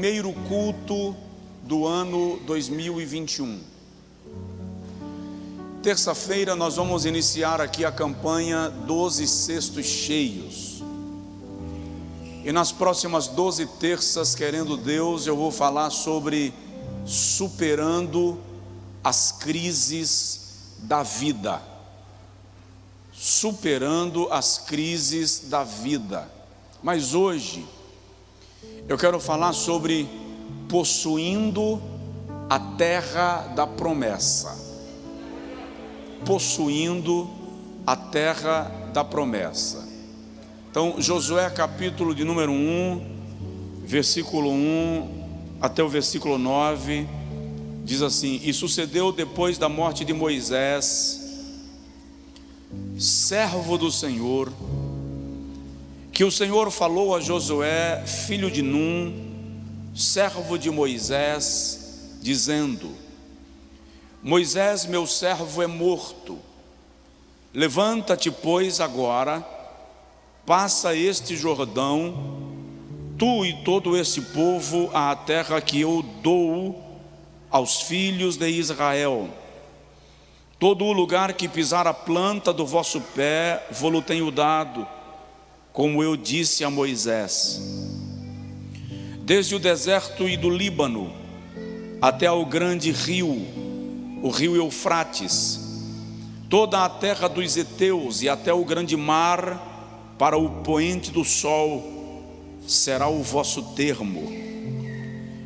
primeiro culto do ano 2021. Terça-feira nós vamos iniciar aqui a campanha 12 cestos cheios. E nas próximas 12 terças, querendo Deus, eu vou falar sobre superando as crises da vida. Superando as crises da vida. Mas hoje eu quero falar sobre possuindo a terra da promessa. Possuindo a terra da promessa. Então, Josué capítulo de número 1, versículo 1 até o versículo 9, diz assim: E sucedeu depois da morte de Moisés, servo do Senhor, que o Senhor falou a Josué, filho de Num, servo de Moisés, dizendo: Moisés, meu servo, é morto. Levanta-te, pois, agora, passa este Jordão, tu e todo este povo, à terra que eu dou aos filhos de Israel. Todo o lugar que pisar a planta do vosso pé, vou-lo tenho dado, como eu disse a Moisés. Desde o deserto e do Líbano, até ao grande rio, o rio Eufrates, toda a terra dos heteus e até o grande mar, para o poente do sol, será o vosso termo.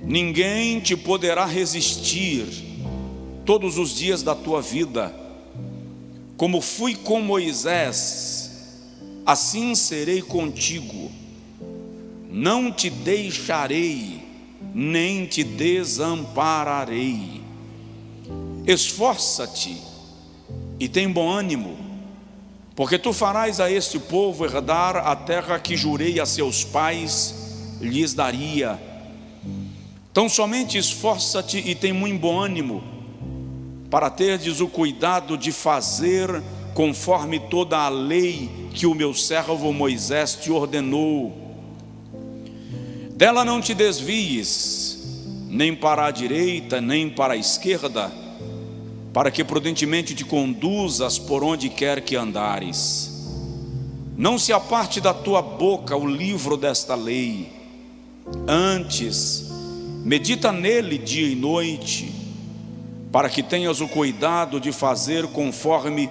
Ninguém te poderá resistir todos os dias da tua vida. Como fui com Moisés, assim serei contigo. Não te deixarei, nem te desampararei. Esforça-te e tem bom ânimo, porque tu farás a este povo herdar a terra que jurei a seus pais lhes daria. Então somente esforça-te e tem muito bom ânimo, para terdes o cuidado de fazer conforme toda a lei que o meu servo Moisés te ordenou. Dela não te desvies, nem para a direita, nem para a esquerda, para que prudentemente te conduzas por onde quer que andares. Não se aparte da tua boca o livro desta lei, antes medita nele dia e noite, para que tenhas o cuidado de fazer conforme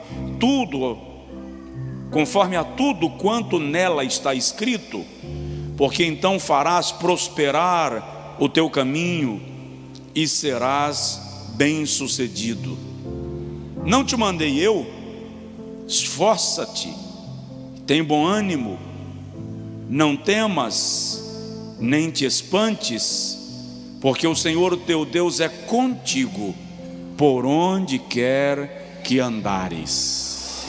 a tudo quanto nela está escrito, porque então farás prosperar o teu caminho e serás bem-sucedido. Não te mandei eu? Esforça-te, tem bom ânimo, não temas, nem te espantes, porque o Senhor o teu Deus é contigo, por onde quer que andares.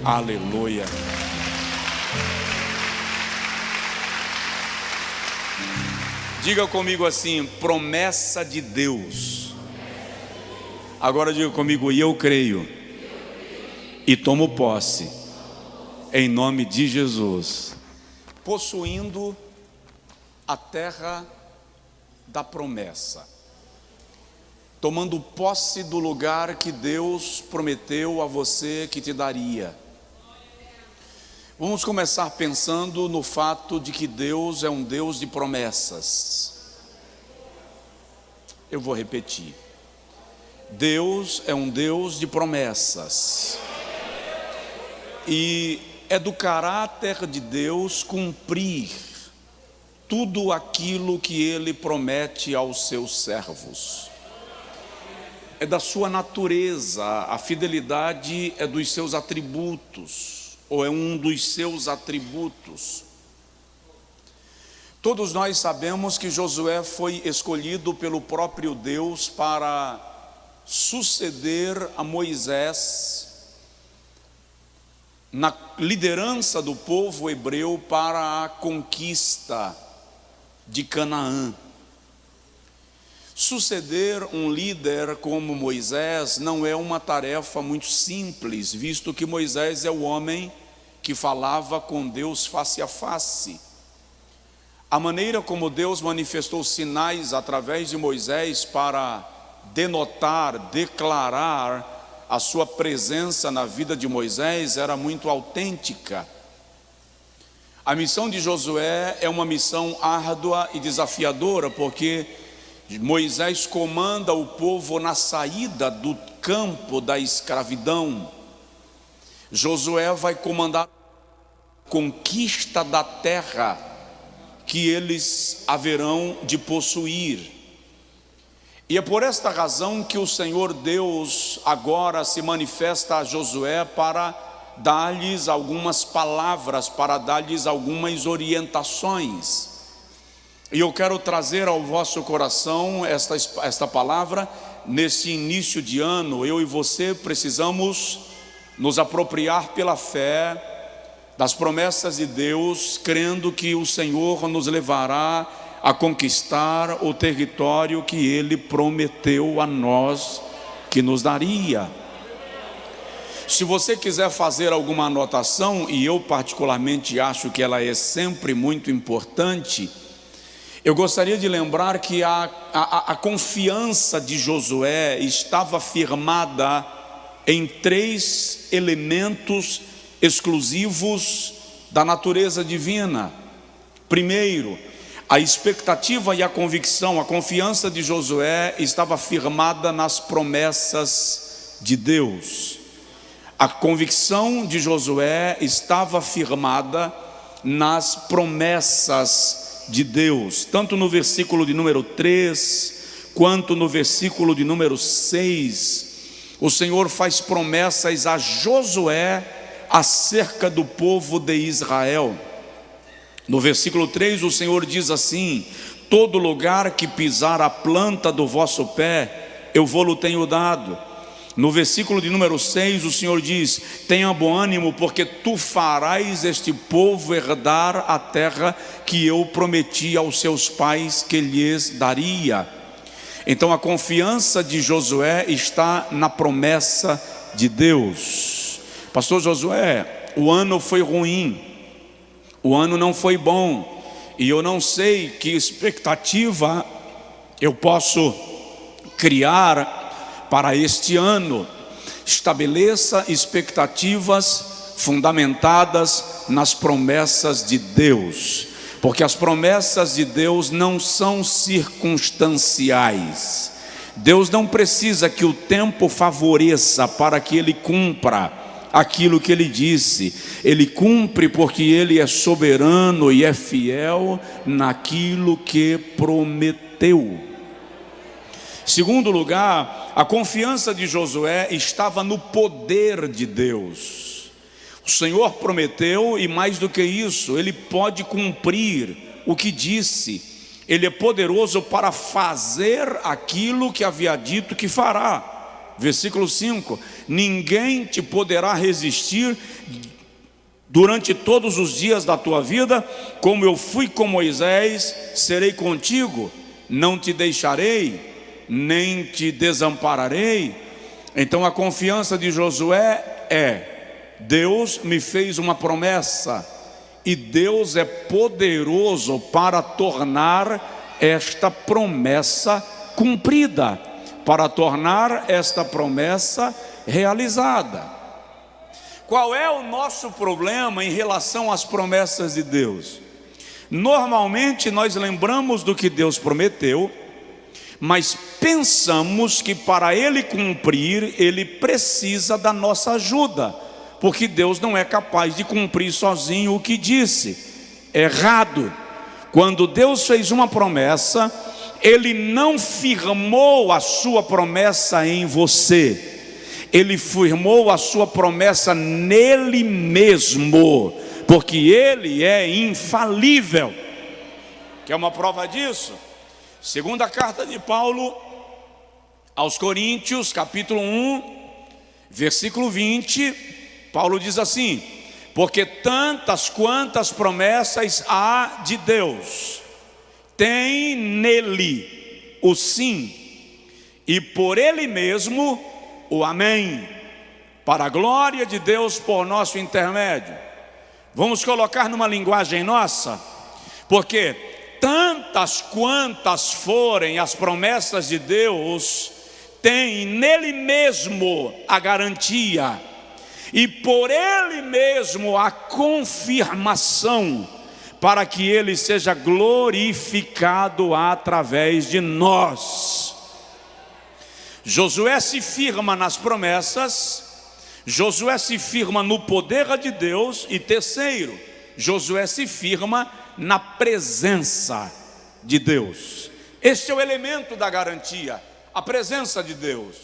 Aleluia. Diga comigo assim: promessa de Deus. Agora diga comigo: e eu creio e tomo posse, em nome de Jesus. Possuindo a terra da promessa, tomando posse do lugar que Deus prometeu a você que te daria. Vamos começar pensando no fato de que Deus é um Deus de promessas. Eu vou repetir: Deus é um Deus de promessas, e é do caráter de Deus cumprir tudo aquilo que Ele promete aos seus servos. É da sua natureza, a fidelidade é dos seus atributos, ou é um dos seus atributos. Todos nós sabemos que Josué foi escolhido pelo próprio Deus para suceder a Moisés na liderança do povo hebreu para a conquista de Canaã. Suceder um líder como Moisés não é uma tarefa muito simples, visto que Moisés é o homem que falava com Deus face a face. a maneira como Deus manifestou sinais através de Moisés para denotar, declarar a sua presença na vida de Moisés era muito autêntica. A missão de Josué é uma missão árdua e desafiadora, porque Moisés comanda o povo na saída do campo da escravidão. Josué vai comandar a conquista da terra que eles haverão de possuir. E é por esta razão que o Senhor Deus agora se manifesta a Josué para dar-lhes algumas palavras, para dar-lhes algumas orientações. E eu quero trazer ao vosso coração esta palavra. Nesse início de ano, eu e você precisamos nos apropriar pela fé das promessas de Deus, crendo que o Senhor nos levará a conquistar o território que Ele prometeu a nós que nos daria. Se você quiser fazer alguma anotação, e eu particularmente acho que ela é sempre muito importante, eu gostaria de lembrar que a confiança de Josué estava firmada em 3 elementos exclusivos da natureza divina. Primeiro, a expectativa e a convicção, a confiança de Josué estava firmada nas promessas de Deus. A convicção de Josué estava firmada nas promessas de Deus, tanto no versículo de número 3, quanto no versículo de número 6, o Senhor faz promessas a Josué acerca do povo de Israel. No versículo 3 o Senhor diz assim: todo lugar que pisar a planta do vosso pé, eu vou-lo tenho dado. No versículo de número 6 o Senhor diz: tenha bom ânimo, porque tu farás este povo herdar a terra que eu prometi aos seus pais que lhes daria. Então a confiança de Josué está na promessa de Deus. Pastor Josué, o ano foi ruim, o ano não foi bom, e eu não sei que expectativa eu posso criar para este ano. Estabeleça expectativas fundamentadas nas promessas de Deus, porque as promessas de Deus não são circunstanciais. Deus não precisa que o tempo favoreça para que Ele cumpra aquilo que Ele disse. Ele cumpre porque Ele é soberano e é fiel naquilo que prometeu. Segundo lugar, a confiança de Josué estava no poder de Deus. O Senhor prometeu, e mais do que isso, Ele pode cumprir o que disse. Ele é poderoso para fazer aquilo que havia dito que fará. Versículo 5: ninguém te poderá resistir durante todos os dias da tua vida. Como eu fui com Moisés, serei contigo, não te deixarei, nem te desampararei. Então a confiança de Josué é: Deus me fez uma promessa, e Deus é poderoso para tornar esta promessa cumprida, para tornar esta promessa realizada. Qual é o nosso problema em relação às promessas de Deus? Normalmente nós lembramos do que Deus prometeu, mas pensamos que para Ele cumprir, Ele precisa da nossa ajuda, porque Deus não é capaz de cumprir sozinho o que disse. Errado. Quando Deus fez uma promessa, Ele não firmou a sua promessa em você, Ele firmou a sua promessa nele mesmo, porque Ele é infalível. Quer uma prova disso? Segunda carta de Paulo aos Coríntios, capítulo 1, versículo 20, Paulo diz assim: porque tantas quantas promessas há de Deus, tem nele o sim, e por ele mesmo o amém, para a glória de Deus por nosso intermédio. Vamos colocar numa linguagem nossa, porque tantas quantas forem as promessas de Deus, tem nele mesmo a garantia e por ele mesmo a confirmação, para que ele seja glorificado através de nós. Josué se firma nas promessas, Josué se firma no poder de Deus, e terceiro, Josué se firma na presença de Deus. Este é o elemento da garantia, a presença de Deus.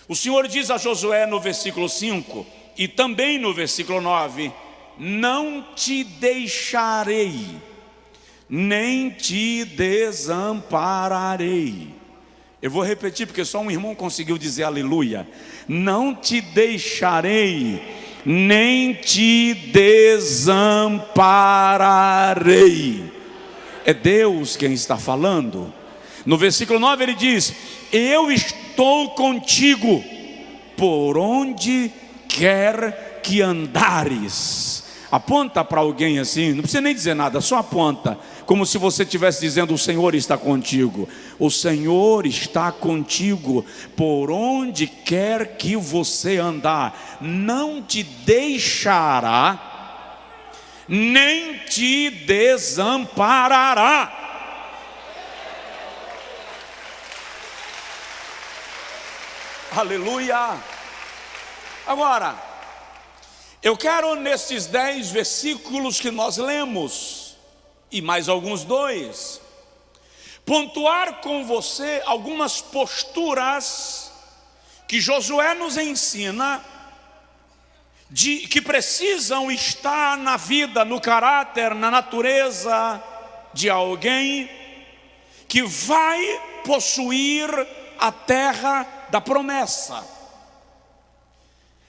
O Senhor diz a Josué no versículo 5 e também no versículo 9: não te deixarei, nem te desampararei. Eu vou repetir porque só um irmão conseguiu dizer aleluia. Não te deixarei, nem te desampararei. É Deus quem está falando. No versículo 9 ele diz: eu estou contigo por onde quer que andares. Aponta para alguém assim, não precisa nem dizer nada, só aponta, como se você estivesse dizendo: o Senhor está contigo. O Senhor está contigo por onde quer que você andar. Não te deixará, nem te desamparará. Aleluia. Agora, eu quero nesses 10 versículos que nós lemos, e mais alguns 2, pontuar com você algumas posturas que Josué nos ensina, que precisam estar na vida, no caráter, na natureza de alguém que vai possuir a terra da promessa.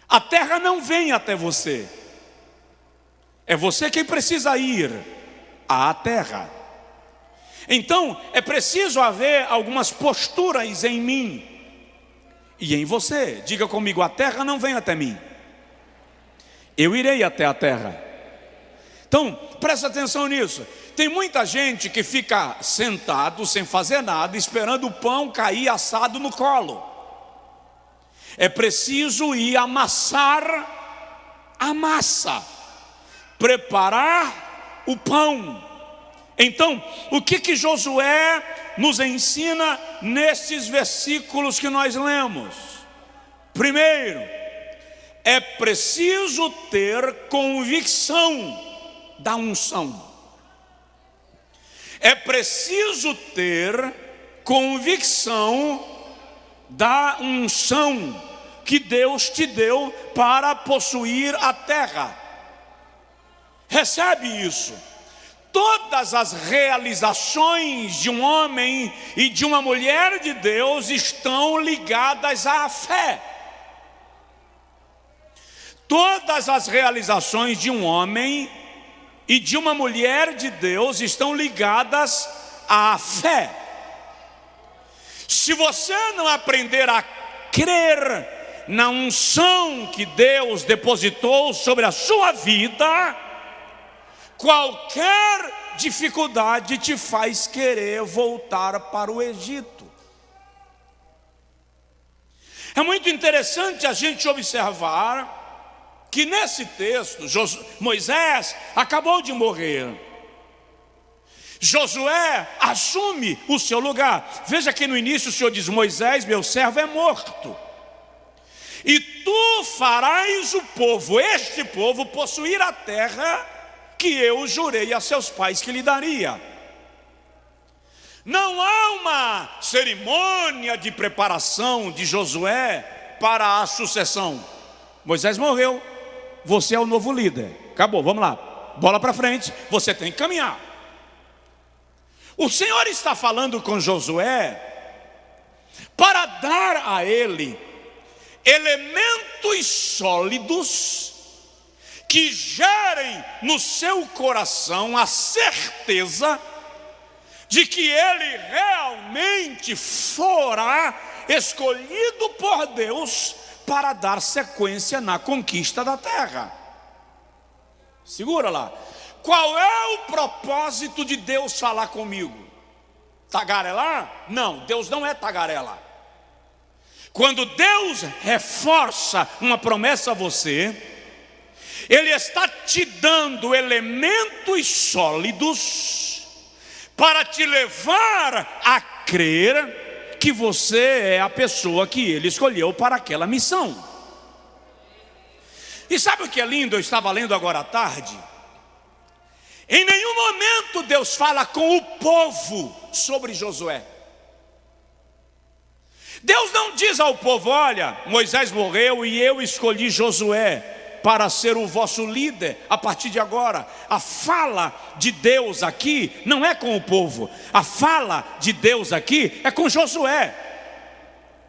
A terra não vem até você, é você quem precisa ir à terra. Então é preciso haver algumas posturas em mim e em você. Diga comigo: a terra não vem até mim, eu irei até a terra. Então presta atenção nisso. Tem muita gente que fica sentado sem fazer nada, esperando o pão cair assado no colo. É preciso ir amassar a massa, preparar o pão. Então, o que Josué nos ensina nesses versículos que nós lemos? Primeiro, é preciso ter convicção da unção. É preciso ter convicção da unção que Deus te deu para possuir a terra. Recebe isso. Todas as realizações de um homem e de uma mulher de Deus estão ligadas à fé. Todas as realizações de um homem e de uma mulher de Deus estão ligadas à fé. Se você não aprender a crer na unção que Deus depositou sobre a sua vida, qualquer dificuldade te faz querer voltar para o Egito. É muito interessante a gente observar que nesse texto Moisés acabou de morrer. Josué assume o seu lugar. Veja que no início o Senhor diz: Moisés, meu servo, é morto, e tu farás o povo, este povo, possuir a terra que eu jurei a seus pais que lhe daria. Não há uma cerimônia de preparação de Josué para a sucessão. Moisés morreu, você é o novo líder, acabou, vamos lá, bola para frente, você tem que caminhar. O Senhor está falando com Josué para dar a ele elementos sólidos que gerem no seu coração a certeza de que ele realmente fora escolhido por Deus para dar sequência na conquista da terra. Segura lá. Qual é o propósito de Deus falar comigo? tagarelar? Não, Deus não é tagarela. Quando Deus reforça uma promessa a você, Ele está te dando elementos sólidos para te levar a crer que você é a pessoa que Ele escolheu para aquela missão. E sabe o que é lindo? Eu estava lendo agora à tarde. Em nenhum momento Deus fala com o povo sobre Josué. Deus não diz ao povo: olha, Moisés morreu e eu escolhi Josué para ser o vosso líder a partir de agora. A fala de Deus aqui não é com o povo, a fala de Deus aqui é com Josué.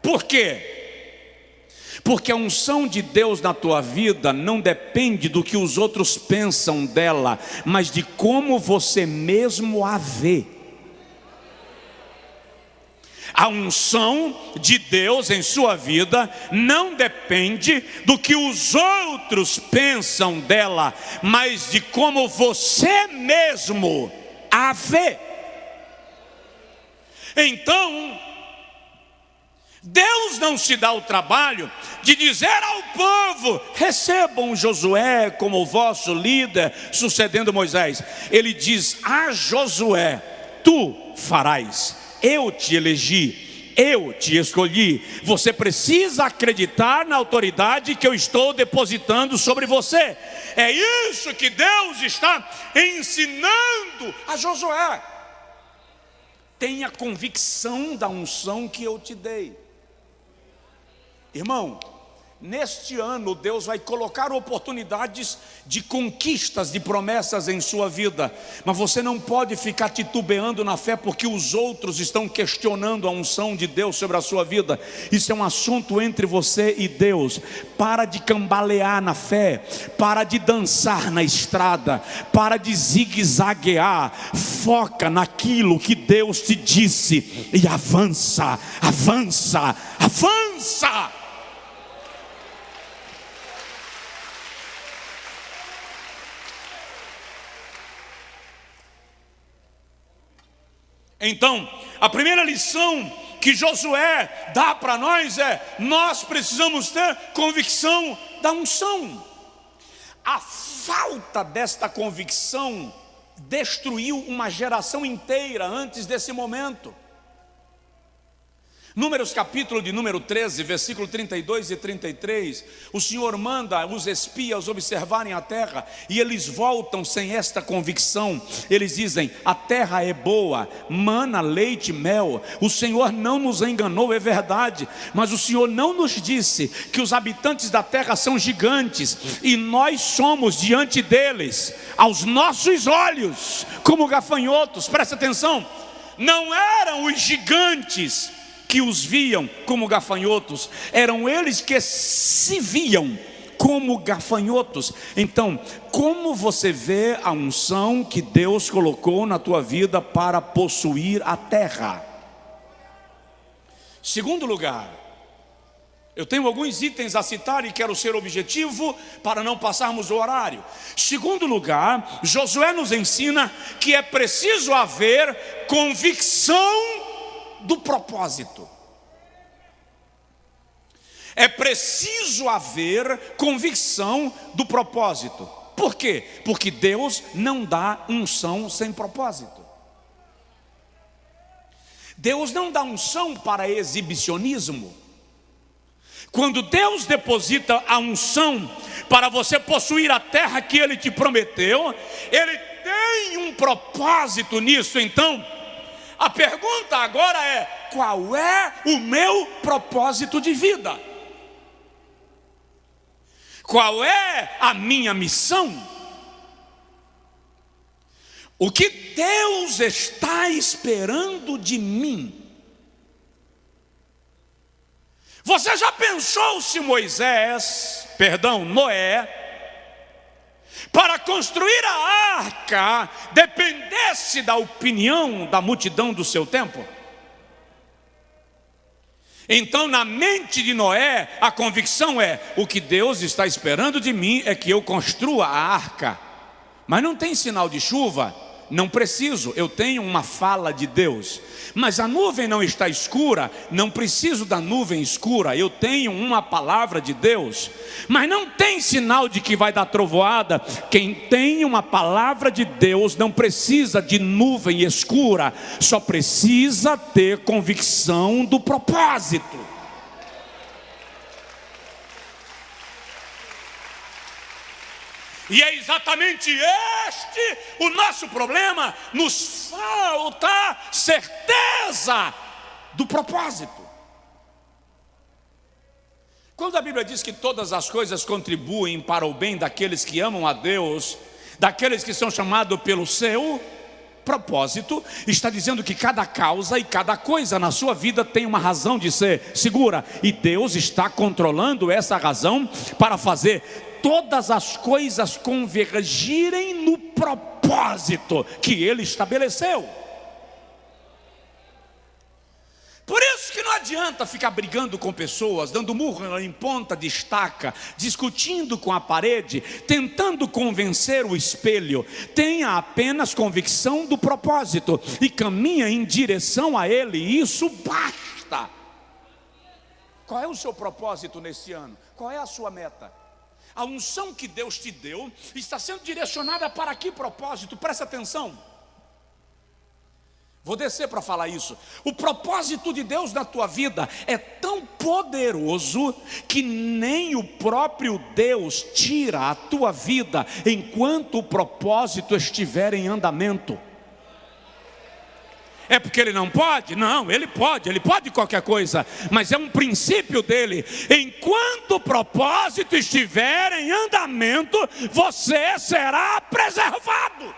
Por quê? Porque a unção de Deus na tua vida não depende do que os outros pensam dela, mas de como você mesmo a vê. A unção de Deus em sua vida não depende do que os outros pensam dela, mas de como você mesmo a vê. Então, Deus não se dá o trabalho de dizer ao povo: recebam Josué como vosso líder, sucedendo Moisés. Ele diz a Josué: tu farás, eu te elegi, eu te escolhi. Você precisa acreditar na autoridade que eu estou depositando sobre você. É isso que Deus está ensinando a Josué. Tenha convicção da unção que eu te dei. Irmão, neste ano Deus vai colocar oportunidades de conquistas, de promessas em sua vida, mas você não pode ficar titubeando na fé porque os outros estão questionando a unção de Deus sobre a sua vida. Isso é um assunto entre você e Deus. Para de cambalear na fé, para de dançar na estrada, para de zigue-zaguear, foca naquilo que Deus te disse e avança, avança, avança. Então, a primeira lição que Josué dá para nós é: nós precisamos ter convicção da unção. A falta desta convicção destruiu uma geração inteira antes desse momento. Números capítulo de número 13, versículo 32 e 33, o Senhor manda os espias observarem a terra, e eles voltam sem esta convicção. Eles dizem: a terra é boa, mana leite e mel. O Senhor não nos enganou, é verdade, mas o Senhor não nos disse que os habitantes da terra são gigantes, e nós somos diante deles, aos nossos olhos, como gafanhotos. Presta atenção, não eram os gigantes que os viam como gafanhotos, eram eles que se viam como gafanhotos. Então, como você vê a unção que Deus colocou na tua vida para possuir a terra? Segundo lugar, eu tenho alguns itens a citar e quero ser objetivo para não passarmos o horário. Segundo lugar, Josué nos ensina que é preciso haver convicção do propósito. É preciso haver convicção do propósito. Por quê? Porque Deus não dá unção sem propósito. Deus não dá unção para exibicionismo. Quando Deus deposita a unção para você possuir a terra que Ele te prometeu, Ele tem um propósito nisso. Então, a pergunta agora é: qual é o meu propósito de vida? Qual é a minha missão? O que Deus está esperando de mim? Você já pensou se Noé, para construir a arca, dependesse da opinião da multidão do seu tempo? Então, na mente de Noé, a convicção é: o que Deus está esperando de mim é que eu construa a arca. Mas não tem sinal de chuva, Não preciso, eu tenho uma fala de Deus. Mas a nuvem não está escura, não preciso da nuvem escura, eu tenho uma palavra de Deus. Mas não tem sinal de que vai dar trovoada. Quem tem uma palavra de Deus não precisa de nuvem escura, só precisa ter convicção do propósito. E é exatamente este o nosso problema, nos falta certeza do propósito. Quando a Bíblia diz que todas as coisas contribuem para o bem daqueles que amam a Deus, daqueles que são chamados pelo seu propósito, está dizendo que cada causa e cada coisa na sua vida tem uma razão de ser segura, e Deus está controlando essa razão para fazer todas as coisas convergirem no propósito que Ele estabeleceu. Por isso que não adianta ficar brigando com pessoas, dando murro em ponta de estaca, discutindo com a parede, tentando convencer o espelho. Tenha apenas convicção do propósito e caminha em direção a ele, isso basta. Qual é o seu propósito nesse ano? Qual é a sua meta? A unção que Deus te deu está sendo direcionada para que propósito? Presta atenção. Vou descer para falar isso. O propósito de Deus na tua vida é tão poderoso que nem o próprio Deus tira a tua vida enquanto o propósito estiver em andamento. É porque ele não pode? Não, ele pode qualquer coisa, mas é um princípio dele. Enquanto o propósito estiver em andamento, você será preservado.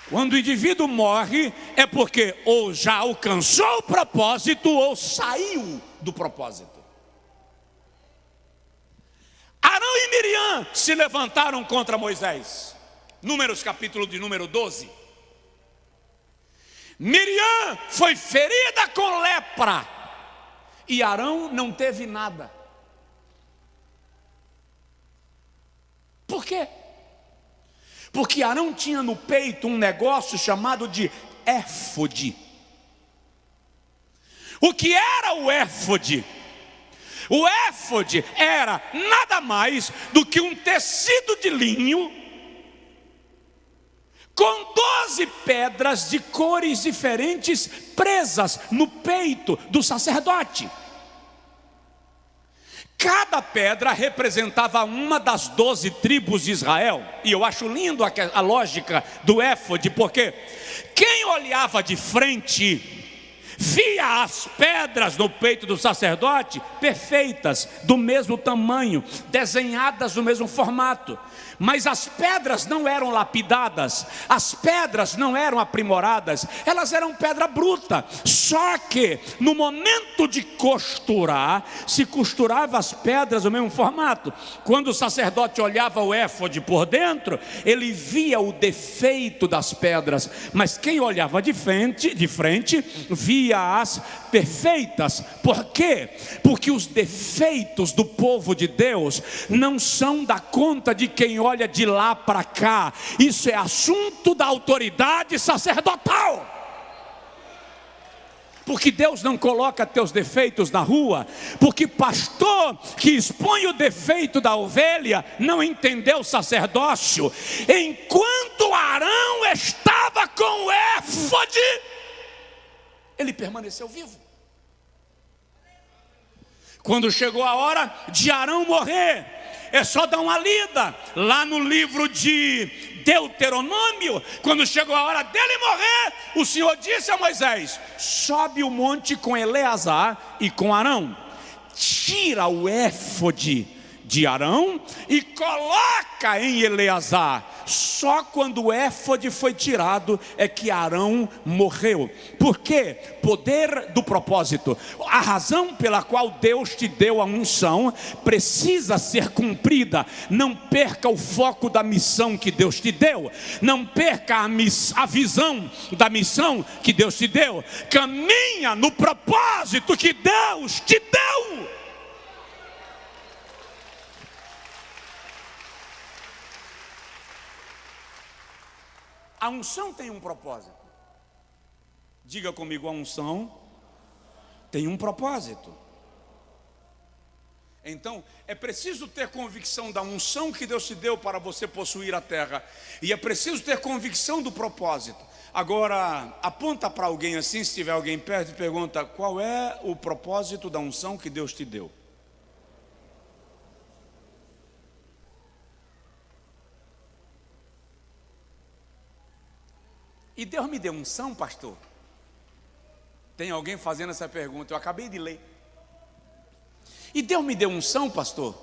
Quando o indivíduo morre, é porque ou já alcançou o propósito ou saiu do propósito. Arão e Miriam se levantaram contra Moisés. Números capítulo de número 12. Miriam foi ferida com lepra e Arão não teve nada. Por quê? Porque Arão tinha no peito um negócio chamado de éfode. O que era o éfode? O éfode era nada mais do que um tecido de linho com 12 pedras de cores diferentes presas no peito do sacerdote. Cada pedra representava uma das 12 tribos de Israel. E eu acho lindo a lógica do éfode, porque quem olhava de frente via as pedras no peito do sacerdote perfeitas, do mesmo tamanho, desenhadas no mesmo formato. Mas as pedras não eram lapidadas, as pedras não eram aprimoradas, elas eram pedra bruta. Só que no momento de costurar, se costurava as pedras no mesmo formato. Quando o sacerdote olhava o éfode por dentro, ele via o defeito das pedras, mas quem olhava de frente via as perfeitas. Por quê? Porque os defeitos do povo de Deus não são da conta de quem olha de lá para cá. Isso é assunto da autoridade sacerdotal. Porque Deus não coloca teus defeitos na rua, porque pastor que expõe o defeito da ovelha não entendeu o sacerdócio. Enquanto Arão estava com o éfode, ele permaneceu vivo. Quando chegou a hora de Arão morrer, é só dar uma lida lá no livro de Deuteronômio. Quando chegou a hora dele morrer, o Senhor disse a Moisés: sobe o monte com Eleazar e com Arão, tira o éfode de Arão e coloca em Eleazar. Só quando o éfode foi tirado é que Arão morreu. Por quê? Poder do propósito. A razão pela qual Deus te deu a unção precisa ser cumprida. Não perca o foco da missão que Deus te deu. Não perca a visão da missão que Deus te deu. Caminha no propósito que Deus te deu. A unção tem um propósito. Diga comigo, a unção tem um propósito. Então, é preciso ter convicção da unção que Deus te deu para você possuir a terra. E é preciso ter convicção do propósito. Agora, aponta para alguém assim, se tiver alguém perto, e pergunta: qual é o propósito da unção que Deus te deu? E Deus me deu unção, pastor? Tem alguém fazendo essa pergunta, eu acabei de ler. E Deus me deu unção, pastor?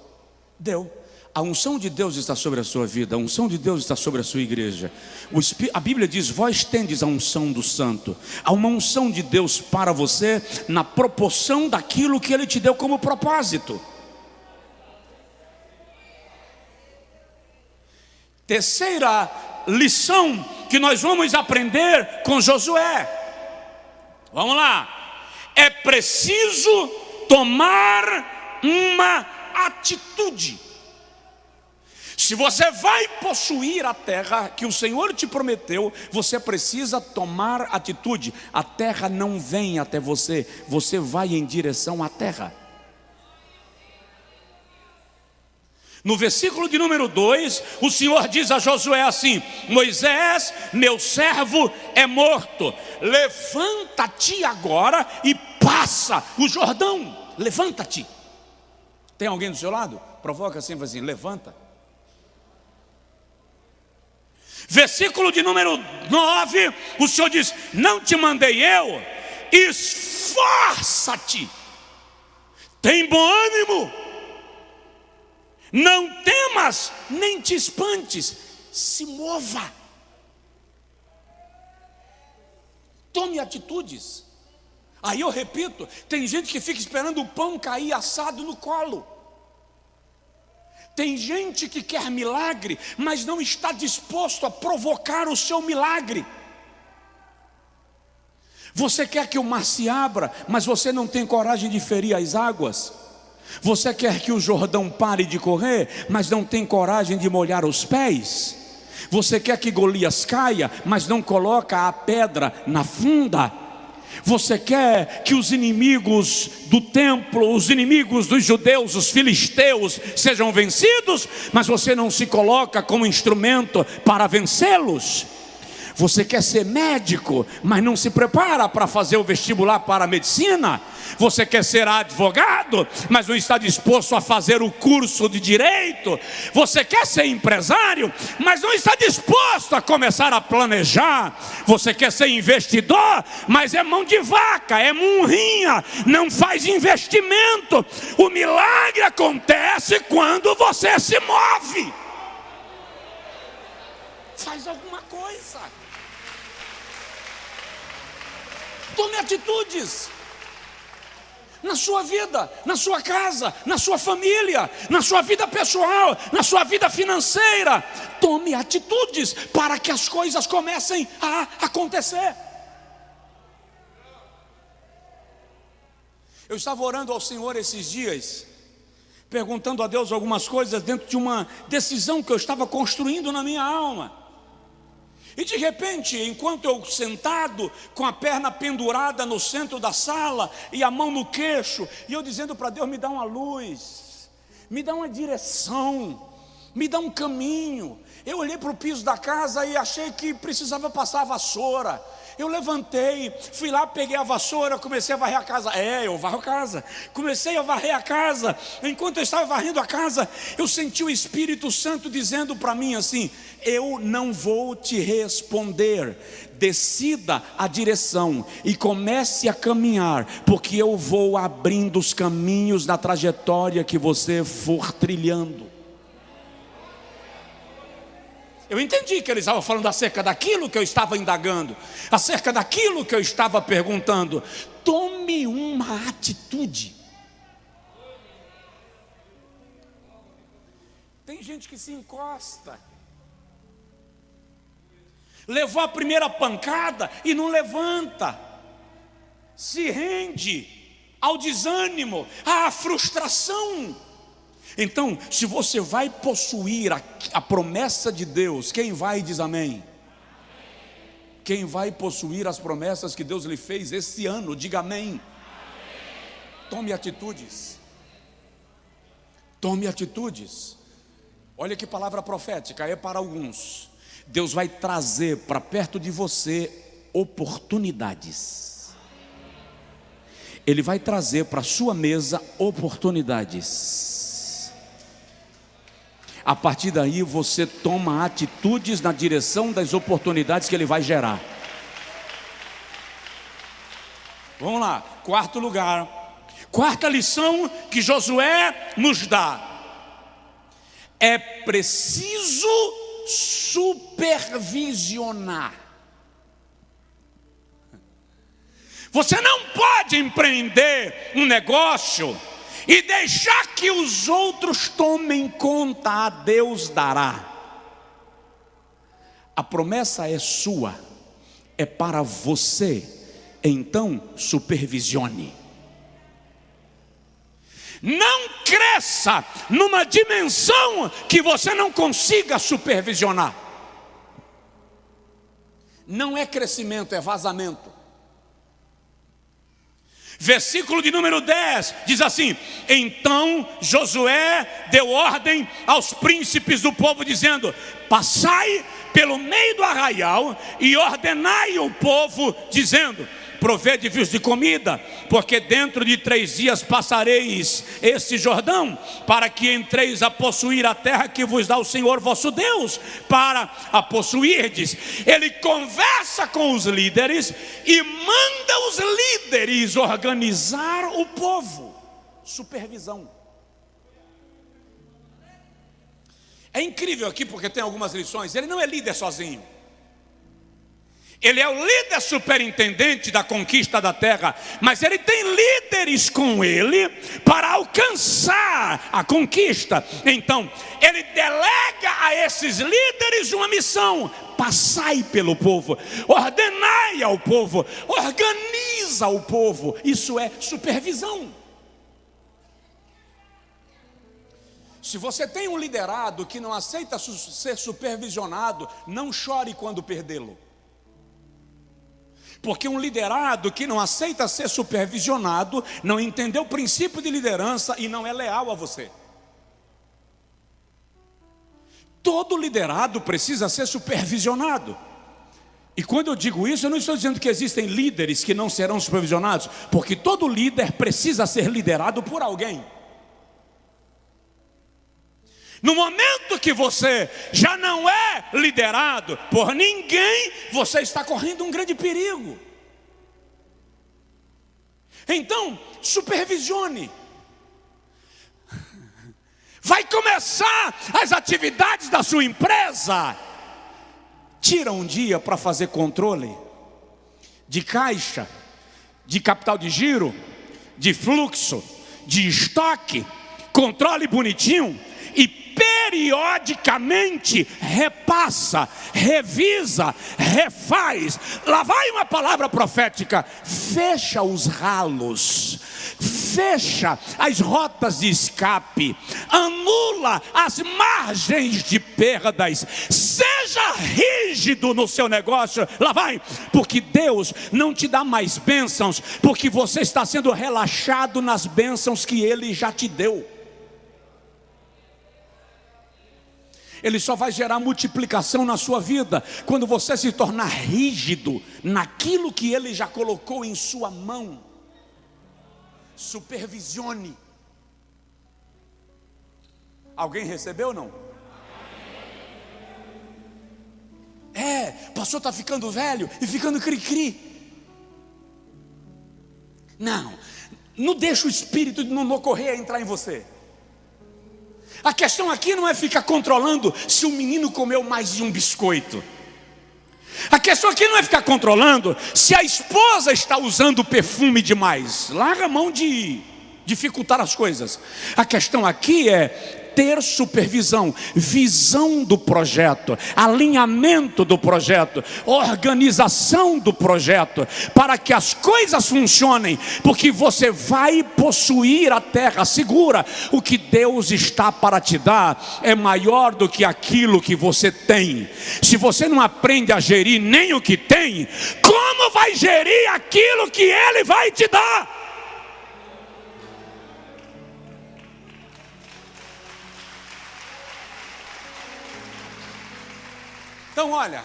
Deu. A unção de Deus está sobre a sua vida, a unção de Deus está sobre a sua igreja. A Bíblia diz: vós tendes a unção do santo. Há uma unção de Deus para você na proporção daquilo que Ele te deu como propósito. Terceira lição que nós vamos aprender com Josué. Vamos lá. É preciso tomar uma atitude. Se você vai possuir a terra que o Senhor te prometeu, você precisa tomar atitude. A terra não vem até você, você vai em direção à terra. No versículo de número 2, o Senhor diz a Josué assim: Moisés, meu servo, é morto. Levanta-te agora e passa o Jordão. Levanta-te. Tem alguém do seu lado? Provoca assim, faz assim: levanta. Versículo de número 9, o Senhor diz: não te mandei eu? Esforça-te, tem bom ânimo, não temas, nem te espantes, se mova, tome atitudes. Aí eu repito, tem gente que fica esperando o pão cair assado no colo. Tem gente que quer milagre, mas não está disposto a provocar o seu milagre. Você quer que o mar se abra, mas você não tem coragem de ferir as águas. Você quer que o Jordão pare de correr, mas não tem coragem de molhar os pés. Você quer que Golias caia, mas não coloca a pedra na funda. Você quer que os inimigos do templo, os inimigos dos judeus, os filisteus, sejam vencidos, mas você não se coloca como instrumento para vencê-los. Você quer ser médico, mas não se prepara para fazer o vestibular para a medicina. Você quer ser advogado, mas não está disposto a fazer o curso de direito. Você quer ser empresário, mas não está disposto a começar a planejar. Você quer ser investidor, mas é mão de vaca, é murrinha, não faz investimento. O milagre acontece quando você se move. Faz alguma coisa. Tome atitudes na sua vida, na sua casa, na sua família, na sua vida pessoal, na sua vida financeira. Tome atitudes para que as coisas comecem a acontecer. Eu estava orando ao Senhor esses dias, perguntando a Deus algumas coisas dentro de uma decisão que eu estava construindo na minha alma. E de repente, enquanto eu sentado, com a perna pendurada no centro da sala e a mão no queixo, e eu dizendo para Deus: me dá uma luz, me dá uma direção, me dá um caminho. Eu olhei para o piso da casa e achei que precisava passar a vassoura. Eu levantei, fui lá, peguei a vassoura, comecei a varrer a casa. Eu varro a casa. Comecei a varrer a casa. Enquanto eu estava varrendo a casa, eu senti o Espírito Santo dizendo para mim assim: eu não vou te responder. Decida a direção e comece a caminhar, porque eu vou abrindo os caminhos na trajetória que você for trilhando. Eu entendi que ele estava falando acerca daquilo que eu estava indagando, acerca daquilo que eu estava perguntando. Tome uma atitude. Tem gente que se encosta, levou a primeira pancada e não levanta, se rende ao desânimo, à frustração. Então, se você vai possuir a promessa de Deus, quem vai diz amém? quem vai possuir as promessas que Deus lhe fez esse ano. Diga amém. Tome atitudes. Tome atitudes. Olha que palavra profética, é para alguns. Deus vai trazer para perto de você oportunidades. Ele vai trazer para a sua mesa oportunidades. A partir daí você toma atitudes na direção das oportunidades que Ele vai gerar. Vamos lá, quarto lugar. Quarta lição que Josué nos dá. É preciso supervisionar. Você não pode empreender um negócio e deixar que os outros tomem conta. A Deus dará. A promessa é sua, é para você. Então supervisione. Não cresça numa dimensão que você não consiga supervisionar. Não é crescimento, é vazamento. Versículo de número 10 diz assim: então Josué deu ordem aos príncipes do povo, dizendo: passai pelo meio do arraial e ordenai o povo, dizendo: provede-vos de comida, porque dentro de 3 dias passareis este Jordão, para que entreis a possuir a terra que vos dá o Senhor vosso Deus, para a possuirdes. Ele conversa com os líderes e manda os líderes organizar o povo. Supervisão. É incrível aqui porque tem algumas lições. Ele não é líder sozinho. Ele é o líder superintendente da conquista da terra, mas ele tem líderes com ele para alcançar a conquista. Então, ele delega a esses líderes uma missão: passai pelo povo, ordenai ao povo, organiza o povo. Isso é supervisão. Se você tem um liderado que não aceita ser supervisionado, não chore quando perdê-lo. Porque um liderado que não aceita ser supervisionado, não entendeu o princípio de liderança e não é leal a você. Todo liderado precisa ser supervisionado. E quando eu digo isso, eu não estou dizendo que existem líderes que não serão supervisionados, porque todo líder precisa ser liderado por alguém. No momento que você já não é liderado por ninguém, você está correndo um grande perigo. Então, supervisione. Vai começar as atividades da sua empresa. Tira um dia para fazer controle de caixa, de capital de giro, de fluxo, de estoque. Controle bonitinho. E periodicamente repassa, revisa, refaz. Lá vai uma palavra profética: fecha os ralos, fecha as rotas de escape, anula as margens de perdas. Seja rígido no seu negócio. Lá vai, porque Deus não te dá mais bênçãos, porque você está sendo relaxado nas bênçãos que Ele já te deu. Ele só vai gerar multiplicação na sua vida quando você se tornar rígido naquilo que Ele já colocou em sua mão. Supervisione. Alguém recebeu ou não? O pastor está ficando velho e ficando cri-cri. Não deixa o espírito de não correr a entrar em você. A questão aqui não é ficar controlando se o menino comeu mais de um biscoito. A questão aqui não é ficar controlando se a esposa está usando perfume demais. Larga a mão de dificultar as coisas. A questão aqui é ter supervisão, visão do projeto, alinhamento do projeto, organização do projeto, para que as coisas funcionem, porque você vai possuir a terra. Segura, o que Deus está para te dar é maior do que aquilo que você tem. Se você não aprende a gerir nem o que tem, como vai gerir aquilo que Ele vai te dar? Então olha,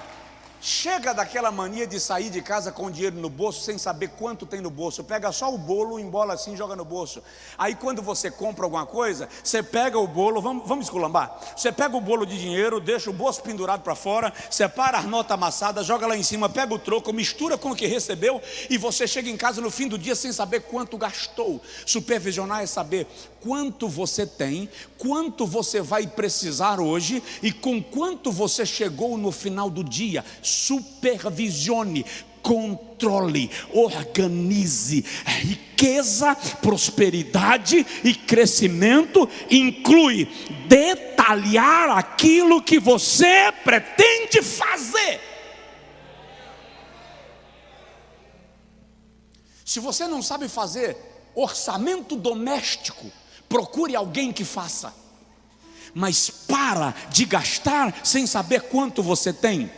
chega daquela mania de sair de casa com dinheiro no bolso sem saber quanto tem no bolso. Pega só o bolo, embola assim e joga no bolso. Aí quando você compra alguma coisa, você pega o bolo, vamos esculambar. Você pega o bolo de dinheiro, deixa o bolso pendurado para fora, separa as notas amassadas, joga lá em cima, pega o troco, mistura com o que recebeu, e você chega em casa no fim do dia sem saber quanto gastou. Supervisionar é saber quanto você tem, quanto você vai precisar hoje e com quanto você chegou no final do dia. Supervisione, controle, organize. Riqueza, prosperidade e crescimento inclui detalhar aquilo que você pretende fazer. Se você não sabe fazer orçamento doméstico, procure alguém que faça. Mas para de gastar sem saber quanto você tem.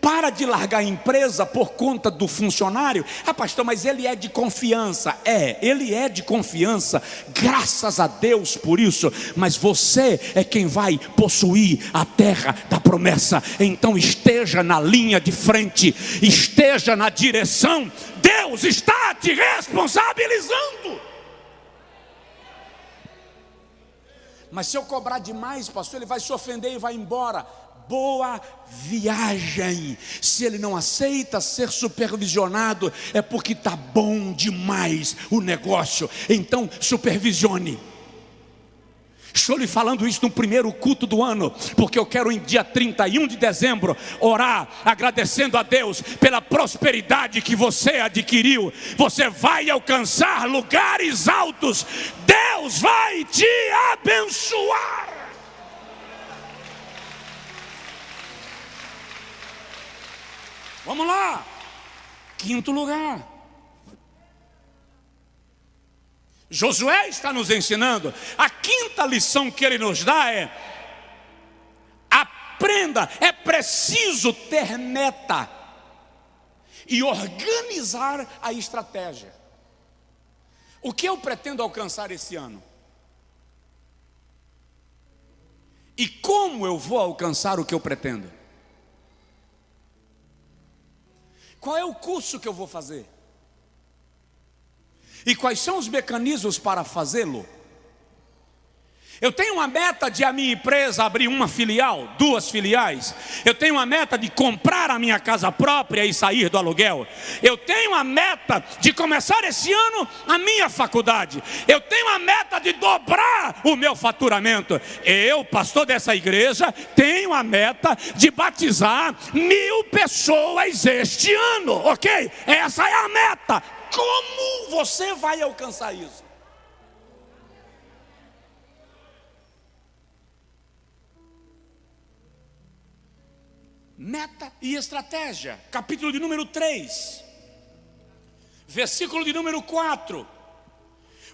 Para de largar a empresa por conta do funcionário. Ah, pastor, mas ele é de confiança. Ele é de confiança, graças a Deus por isso. Mas você é quem vai possuir a terra da promessa. Então esteja na linha de frente, esteja na direção. Deus está te responsabilizando. Mas se eu cobrar demais, pastor, ele vai se ofender e vai embora. Boa viagem. Se ele não aceita ser supervisionado, é porque está bom demais o negócio. Então supervisione. Estou lhe falando isso no primeiro culto do ano, porque eu quero em dia 31 de dezembro orar, agradecendo a Deus pela prosperidade que você adquiriu. Você vai alcançar lugares altos. Deus vai te abençoar. Vamos lá. Quinto lugar. Josué está nos ensinando. A quinta lição que ele nos dá é: aprenda, é preciso ter meta e organizar a estratégia. O que eu pretendo alcançar esse ano? E como eu vou alcançar o que eu pretendo? Qual é o curso que eu vou fazer? E quais são os mecanismos para fazê-lo? Eu tenho uma meta de a minha empresa abrir uma filial, 2 filiais. Eu tenho uma meta de comprar a minha casa própria e sair do aluguel. Eu tenho uma meta de começar esse ano a minha faculdade. Eu tenho uma meta de dobrar o meu faturamento. Eu, pastor dessa igreja, tenho a meta de batizar 1000 pessoas este ano, ok? Essa é a meta. Como você vai alcançar isso? Meta e estratégia. Capítulo de número 3, versículo de número 4.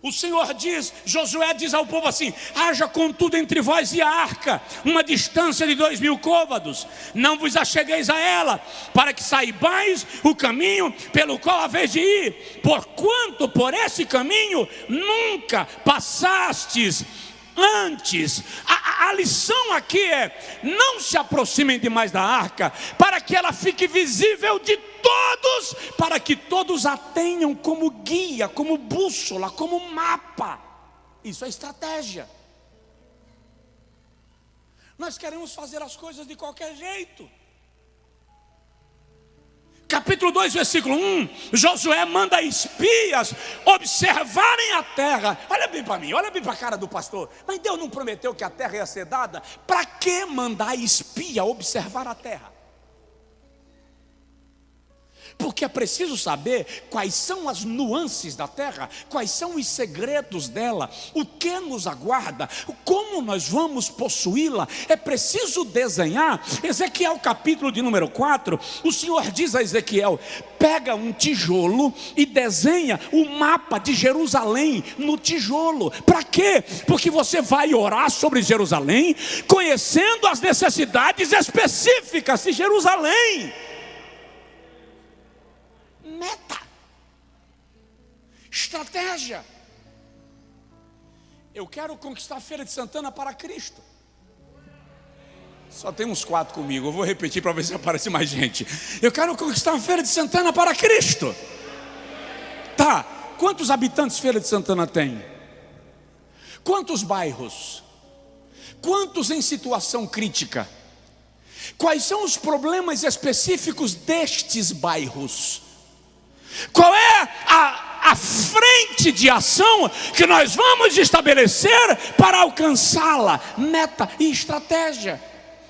O Senhor diz, Josué diz ao povo assim: haja contudo entre vós e a arca uma distância de 2000 côvados, não vos achegueis a ela, para que saibais o caminho pelo qual haveis de ir, porquanto por esse caminho nunca passastes antes. A lição aqui é: não se aproximem demais da arca, para que ela fique visível de todos, para que todos a tenham como guia, como bússola, como mapa. Isso é estratégia. Nós queremos fazer as coisas de qualquer jeito. Capítulo 2, versículo 1, Josué manda espias observarem a terra. Olha bem para mim, olha bem para a cara do pastor. Mas Deus não prometeu que a terra ia ser dada? Para que mandar espia observar a terra? porque é preciso saber quais são as nuances da terra, quais são os segredos dela, o que nos aguarda, como nós vamos possuí-la. É preciso desenhar. Ezequiel capítulo de número 4, o Senhor diz a Ezequiel: pega um tijolo e desenha o mapa de Jerusalém no tijolo. Para quê? Porque você vai orar sobre Jerusalém, conhecendo as necessidades específicas de Jerusalém. Meta, estratégia. Eu quero conquistar a Feira de Santana para Cristo. Só tem uns 4 comigo, eu vou repetir para ver se aparece mais gente. Eu quero conquistar a Feira de Santana para Cristo. Tá, quantos habitantes Feira de Santana tem? Quantos bairros? Quantos em situação crítica? Quais são os problemas específicos destes bairros? Qual é a frente de ação que nós vamos estabelecer para alcançá-la? Meta e estratégia.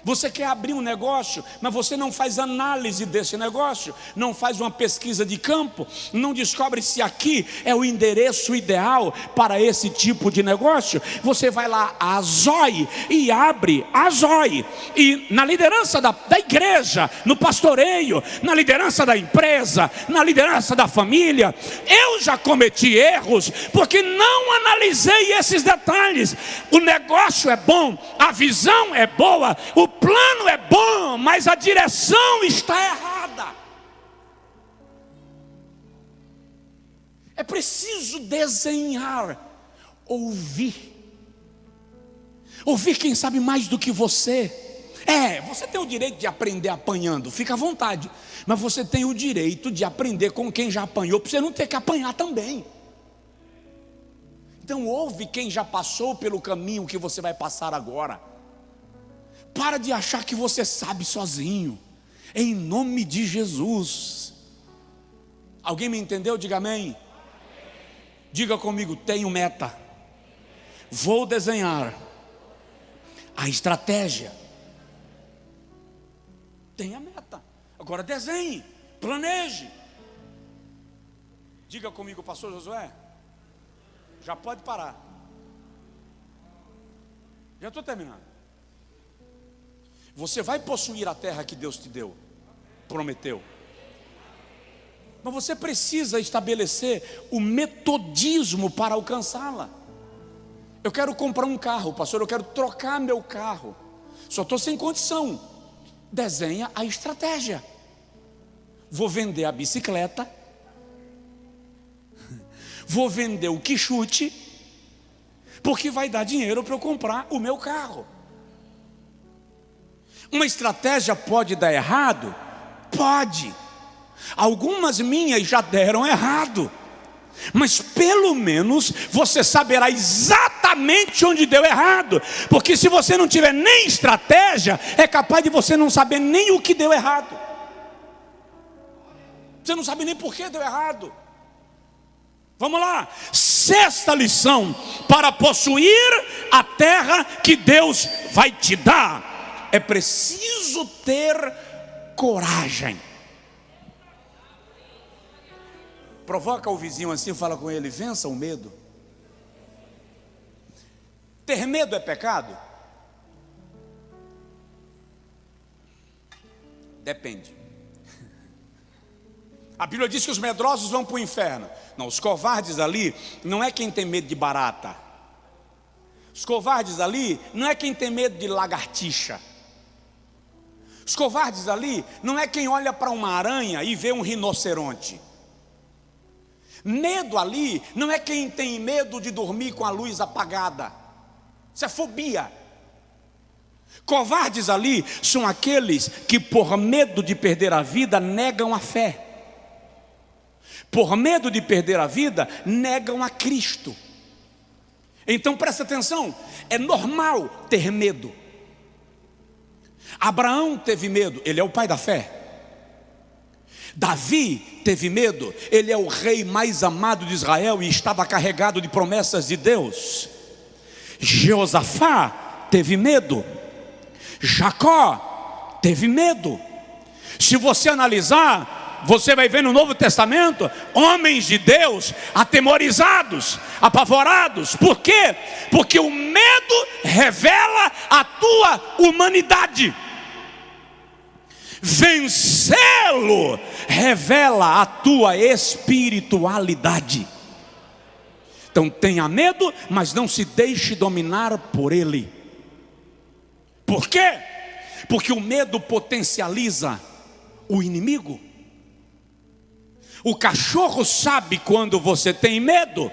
Você quer abrir um negócio, mas você não faz análise desse negócio, não faz uma pesquisa de campo, não descobre se aqui é o endereço ideal para esse tipo de negócio. Você vai lá a Azoi e abre a Azoi, e na liderança da igreja, no pastoreio, na liderança da empresa, na liderança da família, eu já cometi erros porque não analisei esses detalhes. O negócio é bom, a visão é boa, o plano é bom, mas a direção está errada. É preciso desenhar, ouvir quem sabe mais do que você. Você tem o direito de aprender apanhando, fica à vontade, mas você tem o direito de aprender com quem já apanhou, para você não ter que apanhar também. Então ouve quem já passou pelo caminho que você vai passar agora. Para de achar que você sabe sozinho, em nome de Jesus. Alguém me entendeu? Diga amém. Diga comigo: tenho meta, vou desenhar a estratégia. Tenha meta, agora desenhe, planeje. Diga comigo, pastor Josué. Já pode parar. Já estou terminando. Você vai possuir a terra que Deus te deu, prometeu. Mas você precisa estabelecer o metodismo para alcançá-la. Eu quero comprar um carro, pastor, eu quero trocar meu carro, só estou sem condição. Desenha a estratégia. Vou vender a bicicleta, vou vender o quichute, porque vai dar dinheiro para eu comprar o meu carro. Uma estratégia pode dar errado? Pode. Algumas minhas já deram errado, mas pelo menos você saberá exatamente onde deu errado. Porque se você não tiver nem estratégia, é capaz de você não saber nem o que deu errado. Você não sabe nem por que deu errado. Vamos lá, 6ª lição para possuir a terra que Deus vai te dar. É preciso ter coragem. Provoca o vizinho assim, fala com ele: vença o medo. Ter medo é pecado? Depende. A Bíblia diz que os medrosos vão para o inferno. Não, os covardes ali não é quem tem medo de barata. Os covardes ali não é quem tem medo de lagartixa. Os covardes ali não é quem olha para uma aranha e vê um rinoceronte. Medo ali não é quem tem medo de dormir com a luz apagada. Isso é fobia. Covardes ali são aqueles que, por medo de perder a vida, negam a fé. Por medo de perder a vida, negam a Cristo. Então presta atenção, é normal ter medo. Abraão teve medo, ele é o pai da fé. Davi teve medo, ele é o rei mais amado de Israel e estava carregado de promessas de Deus. Jeosafá teve medo. Jacó teve medo. Se você analisar, você vai ver no Novo Testamento homens de Deus atemorizados, apavorados. Por quê? Porque o medo revela a tua humanidade. Vencê-lo revela a tua espiritualidade. Então tenha medo, mas não se deixe dominar por ele. Por quê? Porque o medo potencializa o inimigo. O cachorro sabe quando você tem medo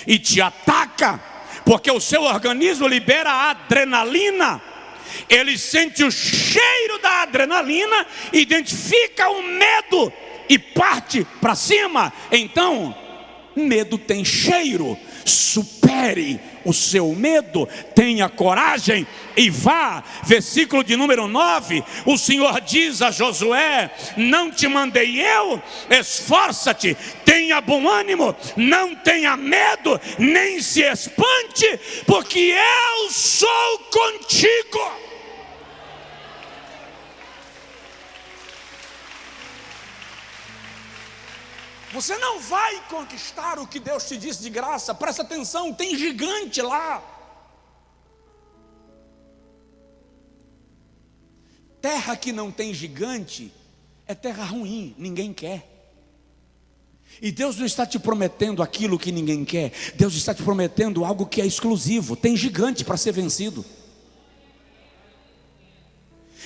e te ataca, porque o seu organismo libera adrenalina. Ele sente o cheiro da adrenalina, identifica o medo e parte para cima. Então, medo tem cheiro. Supere o seu medo, tenha coragem e vá. Versículo de número 9, o Senhor diz a Josué: não te mandei eu? Esforça-te, tenha bom ânimo, não tenha medo, nem se espante, porque eu sou contigo. Você não vai conquistar o que Deus te disse de graça. Presta atenção, tem gigante lá. Terra que não tem gigante é terra ruim, ninguém quer. E Deus não está te prometendo aquilo que ninguém quer. Deus está te prometendo algo que é exclusivo. Tem gigante para ser vencido.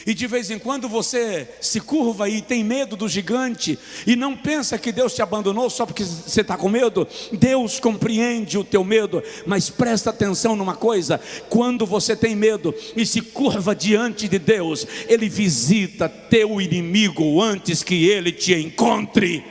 E de vez em quando você se curva e tem medo do gigante, e não pensa que Deus te abandonou só porque você está com medo. Deus compreende o teu medo, mas presta atenção numa coisa: quando você tem medo e se curva diante de Deus, Ele visita teu inimigo antes que ele te encontre.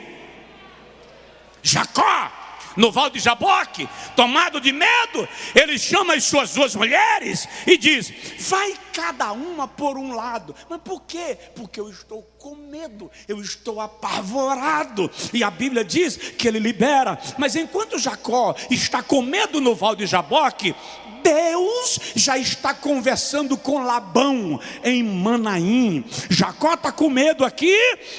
Jacó, no Val de Jaboque, tomado de medo, ele chama as suas duas mulheres e diz: vai cada uma por um lado. Mas por quê? Porque eu estou com medo, eu estou apavorado. E a Bíblia diz que ele libera. Mas enquanto Jacó está com medo no Val de Jaboque, Deus já está conversando com Labão em Manaim. Jacó está com medo aqui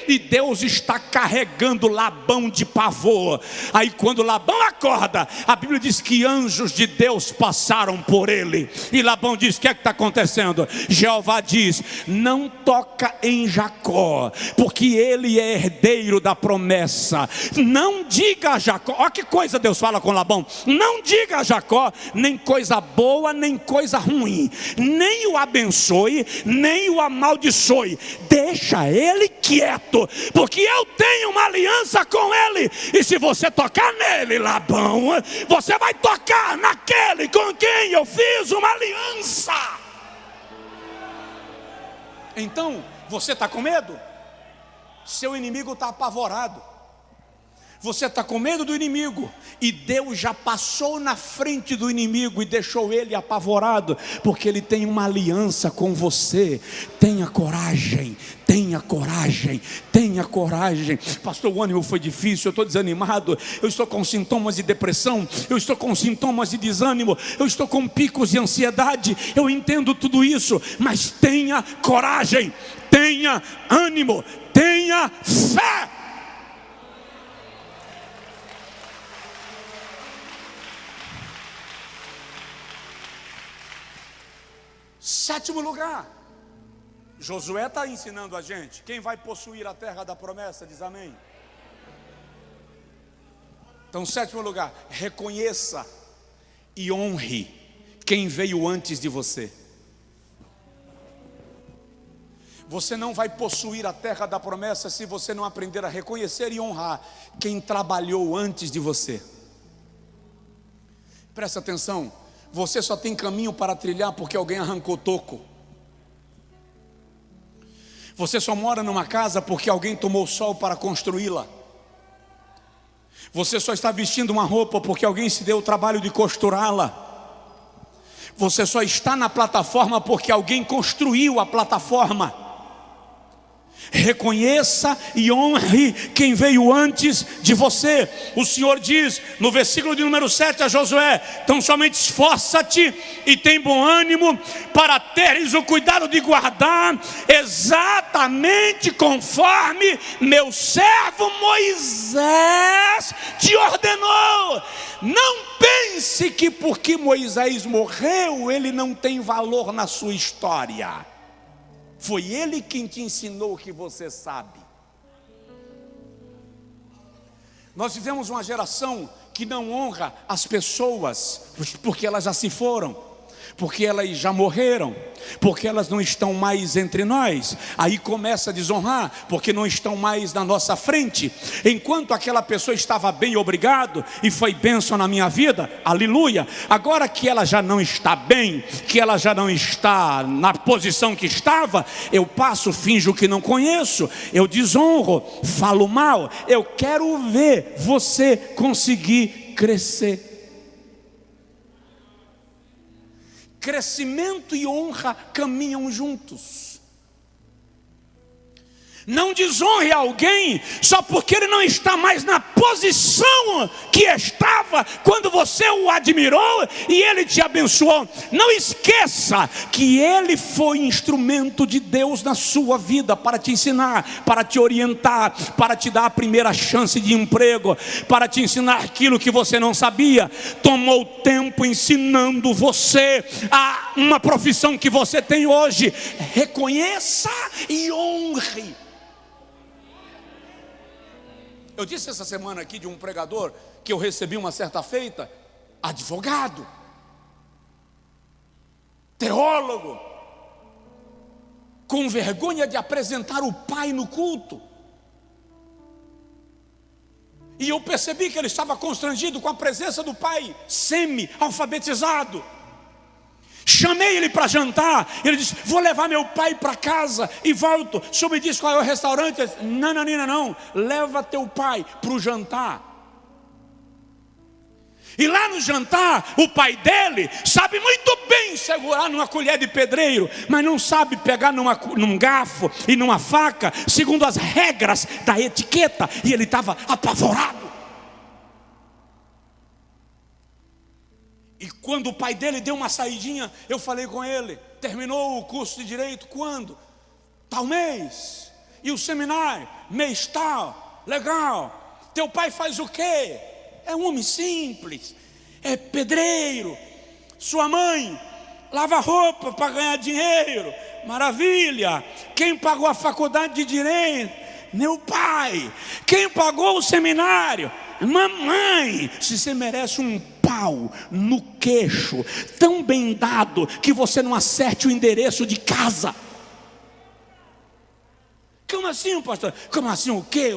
e Deus está carregando Labão de pavor. Aí quando Labão acorda, a Bíblia diz que anjos de Deus passaram por ele. E Labão diz: o que é que está acontecendo? Jeová diz: não toca em Jacó, porque ele é herdeiro da promessa. Não diga a Jacó. Olha que coisa Deus fala com Labão: não diga a Jacó nem coisa boa, nem coisa ruim, nem o abençoe, nem o amaldiçoe. Deixa ele quieto, porque eu tenho uma aliança com ele. E se você tocar nele, Labão, você vai tocar naquele com quem eu fiz uma aliança. Então, você está com medo? Seu inimigo está apavorado. Você está com medo do inimigo, e Deus já passou na frente do inimigo e deixou ele apavorado, porque ele tem uma aliança com você. Tenha coragem, tenha coragem, tenha coragem. Pastor, o ânimo foi difícil, eu estou desanimado, eu estou com sintomas de depressão, eu estou com sintomas de desânimo, eu estou com picos de ansiedade. Eu entendo tudo isso, mas tenha coragem, tenha ânimo, tenha fé. Sétimo lugar, Josué está ensinando a gente: quem vai possuir a terra da promessa, diz amém. Então, sétimo lugar, reconheça e honre quem veio antes de você. Você não vai possuir a terra da promessa se você não aprender a reconhecer e honrar quem trabalhou antes de você. Presta atenção. Você só tem caminho para trilhar porque alguém arrancou toco. Você só mora numa casa porque alguém tomou sol para construí-la. Você só está vestindo uma roupa porque alguém se deu o trabalho de costurá-la. Você só está na plataforma porque alguém construiu a plataforma. Reconheça e honre quem veio antes de você. O Senhor diz no versículo de número 7 a Josué: então somente esforça-te e tem bom ânimo, para teres o cuidado de guardar exatamente conforme meu servo Moisés te ordenou. Não pense que porque Moisés morreu, ele não tem valor na sua história. Foi ele quem te ensinou o que você sabe. Nós vivemos uma geração que não honra as pessoas, porque elas já se foram, porque elas já morreram, porque elas não estão mais entre nós. Aí começa a desonrar, porque não estão mais na nossa frente. Enquanto aquela pessoa estava bem, obrigado, e foi bênção na minha vida, aleluia. Agora que ela já não está bem, que ela já não está na posição que estava, eu passo, finjo que não conheço, eu desonro, falo mal. Eu quero ver você conseguir crescer. Crescimento e honra caminham juntos. Não desonre alguém só porque ele não está mais na posição que estava quando você o admirou e ele te abençoou. Não esqueça que ele foi instrumento de Deus na sua vida, para te ensinar, para te orientar, para te dar a primeira chance de emprego, para te ensinar aquilo que você não sabia. Tomou tempo ensinando você a uma profissão que você tem hoje. Reconheça e honre. Eu disse essa semana aqui de um pregador que eu recebi uma certa feita, advogado, teólogo, com vergonha de apresentar o pai no culto. E eu percebi que ele estava constrangido com a presença do pai semi-alfabetizado. Chamei ele para jantar. Ele disse: vou levar meu pai para casa e volto. O senhor me diz qual é o restaurante? Eu disse: não. Leva teu pai para o jantar. E lá no jantar, o pai dele sabe muito bem segurar numa colher de pedreiro, mas não sabe pegar num garfo e numa faca, segundo as regras da etiqueta. E ele estava apavorado. E quando o pai dele deu uma saidinha, eu falei com ele: terminou o curso de direito quando? Tal mês. E o seminário? Mês tal. Legal. Teu pai faz o quê? É um homem simples, é pedreiro. Sua mãe lava roupa para ganhar dinheiro. Maravilha. Quem pagou a faculdade de direito? Meu pai. Quem pagou o seminário? Mamãe. Se você merece um pau no queixo tão bem dado que você não acerte o endereço de casa. Como assim, pastor? Como assim o quê?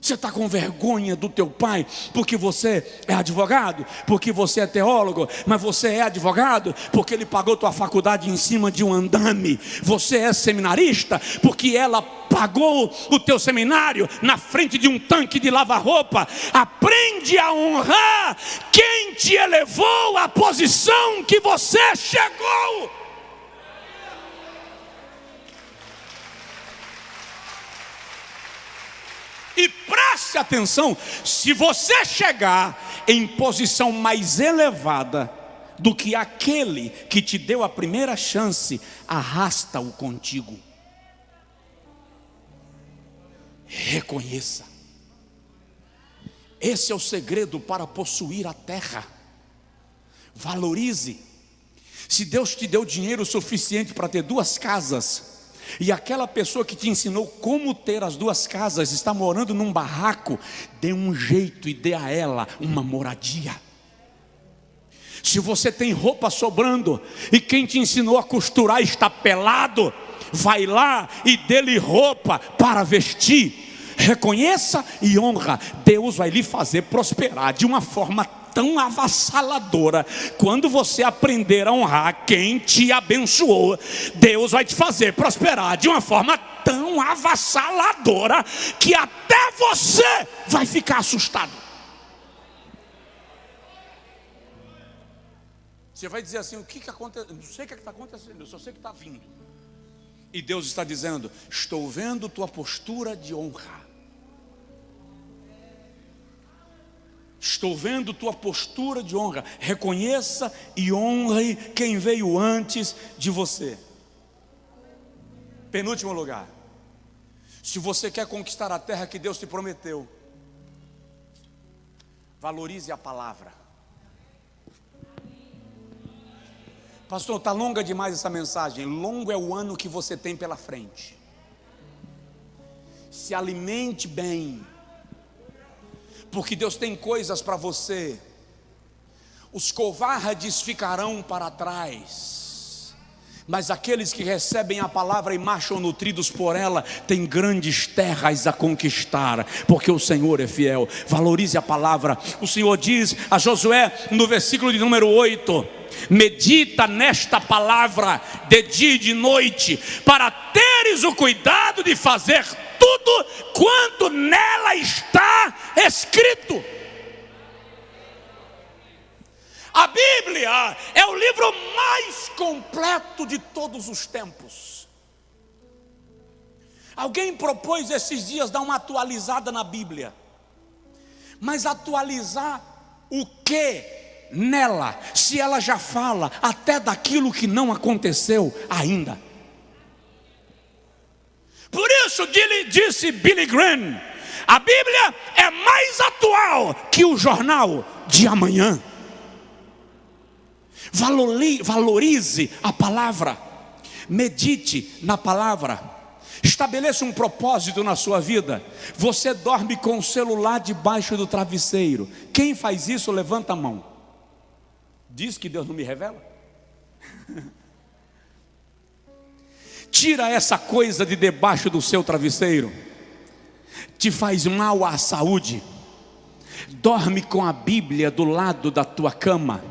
Você está com vergonha do teu pai porque você é advogado, porque você é teólogo, mas você é advogado porque ele pagou tua faculdade em cima de um andame. Você é seminarista porque ela pagou o teu seminário na frente de um tanque de lavar-roupa. Aprende a honrar quem te elevou à posição que você chegou. E preste atenção: se você chegar em posição mais elevada do que aquele que te deu a primeira chance, arrasta-o contigo. Reconheça. Esse é o segredo para possuir a terra. Valorize. Se Deus te deu dinheiro suficiente para ter 2 casas, e aquela pessoa que te ensinou como ter as 2 casas está morando num barraco, dê um jeito e dê a ela uma moradia. Se você tem roupa sobrando e quem te ensinou a costurar está pelado, vai lá e dê-lhe roupa para vestir. Reconheça e honra. Deus vai lhe fazer prosperar de uma forma tão avassaladora. Quando você aprender a honrar quem te abençoou, Deus vai te fazer prosperar de uma forma tão avassaladora que até você vai ficar assustado. Você vai dizer assim: o que aconteceu? Não sei o que está acontecendo, eu só sei que está vindo. E Deus está dizendo: estou vendo tua postura de honra. Estou vendo tua postura de honra. Reconheça e honre quem veio antes de você. Penúltimo lugar. Se você quer conquistar a terra que Deus te prometeu, valorize a palavra. Pastor, está longa demais essa mensagem. Longo é o ano que você tem pela frente. Se alimente bem, porque Deus tem coisas para você. Os covardes ficarão para trás, mas aqueles que recebem a palavra e marcham nutridos por ela, têm grandes terras a conquistar, porque o Senhor é fiel. Valorize a palavra. O Senhor diz a Josué no versículo de número 8: medita nesta palavra de dia e de noite, para teres o cuidado de fazer tudo quanto nela está escrito. A Bíblia é o livro mais completo de todos os tempos. Alguém propôs esses dias dar uma atualizada na Bíblia, mas atualizar o que nela, se ela já fala até daquilo que não aconteceu ainda? Por isso disse Billy Graham: a Bíblia é mais atual que o jornal de amanhã. Valorize a palavra, medite na palavra, estabeleça um propósito na sua vida. Você dorme com o celular debaixo do travesseiro. Quem faz isso, levanta a mão. Diz que Deus não me revela. Tira essa coisa de debaixo do seu travesseiro, te faz mal à saúde. Dorme com a Bíblia do lado da tua cama,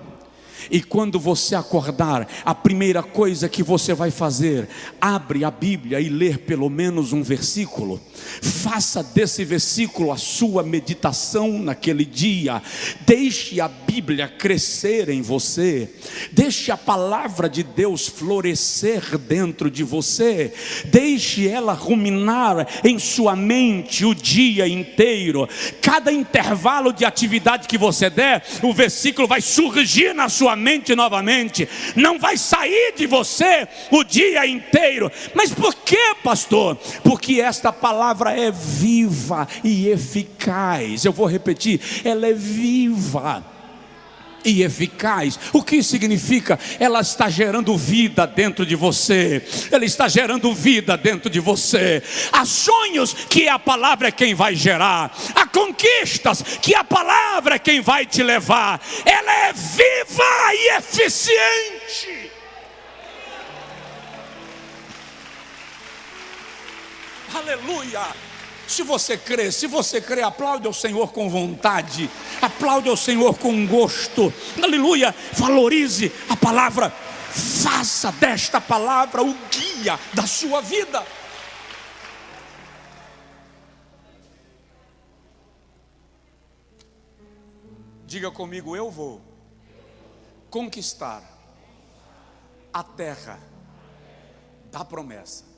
e quando você acordar, a primeira coisa que você vai fazer, abre a Bíblia e lê pelo menos um versículo. Faça desse versículo a sua meditação naquele dia. Deixe a Bíblia crescer em você. Deixe a palavra de Deus florescer dentro de você. Deixe ela ruminar em sua mente o dia inteiro. Cada intervalo de atividade que você der, o versículo vai surgir na sua mente novamente. Não vai sair de você o dia inteiro. Mas por que, pastor? Porque esta palavra é viva e eficaz. Eu vou repetir: ela é viva e eficaz. O que significa? Ela está gerando vida dentro de você. Ela está gerando vida dentro de você. Há sonhos que a palavra é quem vai gerar. Há conquistas que a palavra é quem vai te levar. Ela é viva e eficiente. Aleluia. Se você crê, aplaude ao Senhor com vontade, aplaude ao Senhor com gosto, aleluia. Valorize a palavra, faça desta palavra o guia da sua vida. Diga comigo: eu vou conquistar a terra da promessa.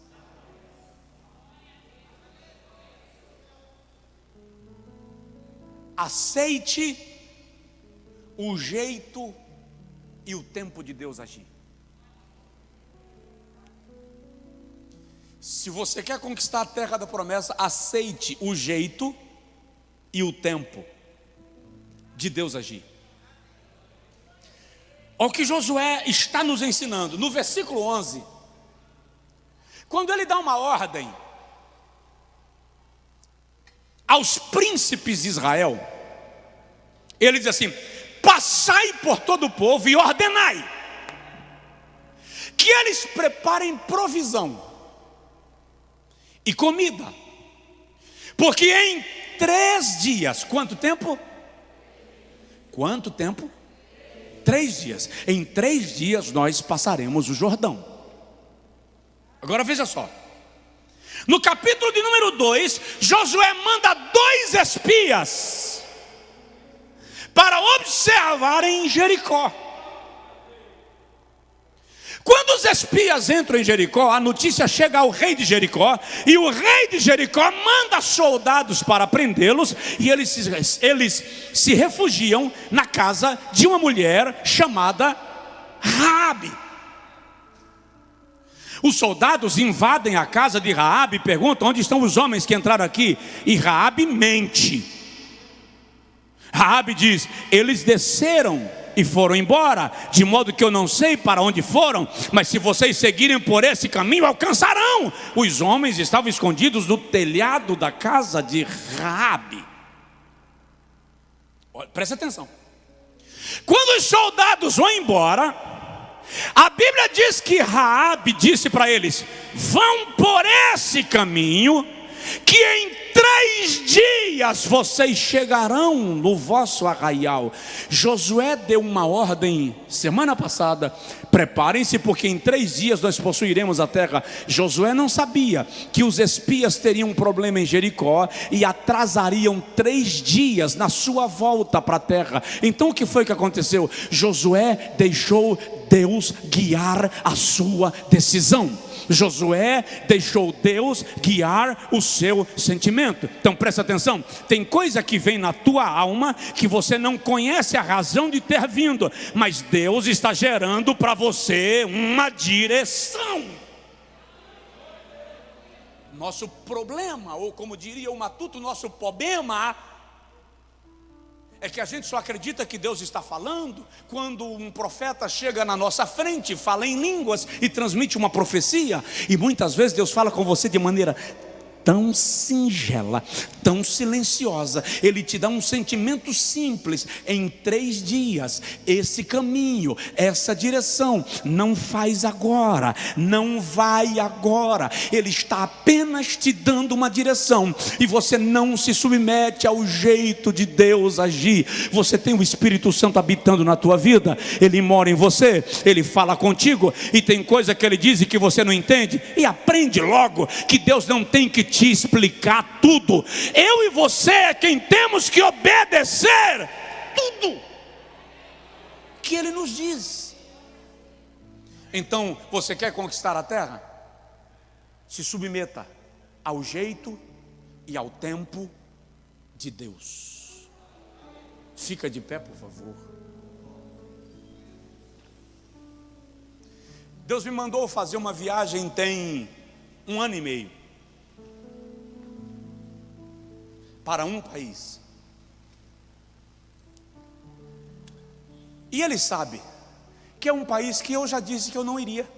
Aceite o jeito e o tempo de Deus agir. Se você quer conquistar a terra da promessa, aceite o jeito e o tempo de Deus agir. Olha o que Josué está nos ensinando no versículo 11. Quando ele dá uma ordem aos príncipes de Israel, ele diz assim: passai por todo o povo e ordenai que eles preparem provisão e comida, porque em 3 dias, quanto tempo? 3 dias. Em 3 dias nós passaremos o Jordão. Agora veja só. No capítulo de número 2, Josué manda 2 espias para observarem Jericó. Quando os espias entram em Jericó, a notícia chega ao rei de Jericó, e o rei de Jericó manda soldados para prendê-los, e eles se refugiam na casa de uma mulher chamada Raabe. Os soldados invadem a casa de Raabe e perguntam: onde estão os homens que entraram aqui? E Raabe mente. Raabe diz: eles desceram e foram embora, de modo que eu não sei para onde foram, mas se vocês seguirem por esse caminho, alcançarão. Os homens estavam escondidos no telhado da casa de Raabe. Presta atenção. Quando os soldados vão embora, a Bíblia diz que Raabe disse para eles: vão por esse caminho, que em 3 dias vocês chegarão no vosso arraial. Josué deu uma ordem semana passada: preparem-se, porque em 3 dias nós possuiremos a terra. Josué não sabia que os espias teriam um problema em Jericó e atrasariam 3 dias na sua volta para a terra. Então o que foi que aconteceu? Josué deixou Deus guiar a sua decisão. Josué deixou Deus guiar o seu sentimento. Então presta atenção, tem coisa que vem na tua alma que você não conhece a razão de ter vindo, mas Deus está gerando para você uma direção. Nosso problema, ou como diria o Matuto, nosso problema é que a gente só acredita que Deus está falando quando um profeta chega na nossa frente, fala em línguas e transmite uma profecia. E muitas vezes Deus fala com você de maneira tão singela, tão silenciosa. Ele te dá um sentimento simples: em 3 dias, esse caminho, essa direção. Não faz agora, não vai agora. Ele está apenas te dando uma direção, e você não se submete ao jeito de Deus agir. Você tem o Espírito Santo habitando na tua vida, ele mora em você, ele fala contigo, e tem coisa que ele diz e que você não entende, e aprende logo que Deus não tem que te explicar tudo. Eu e você é quem temos que obedecer tudo que ele nos diz. Então, você quer conquistar a terra? Se submeta ao jeito e ao tempo de Deus. Fica de pé, por favor. Deus me mandou fazer uma viagem tem 1 ano e meio para um país, e ele sabe que é um país que eu já disse que eu não iria.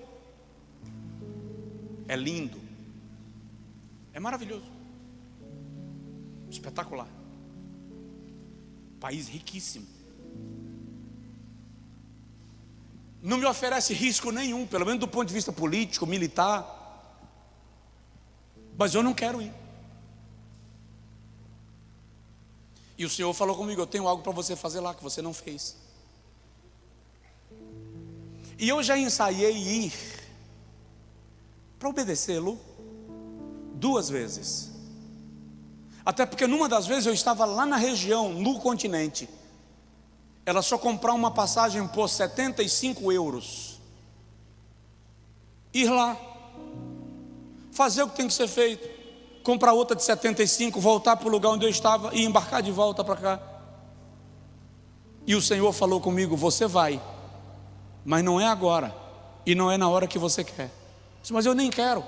É lindo, é maravilhoso, espetacular, país riquíssimo, não me oferece risco nenhum, pelo menos do ponto de vista político, militar, mas eu não quero ir. E o Senhor falou comigo: eu tenho algo para você fazer lá que você não fez. E eu já ensaiei ir para obedecê-lo 2 vezes. Até porque numa das vezes eu estava lá na região, no continente. Era só comprar uma passagem por 75 euros. Ir lá, fazer o que tem que ser feito, comprar outra de 75, voltar para o lugar onde eu estava e embarcar de volta para cá. E o Senhor falou comigo: você vai, mas não é agora, e não é na hora que você quer. Eu disse: mas eu nem quero.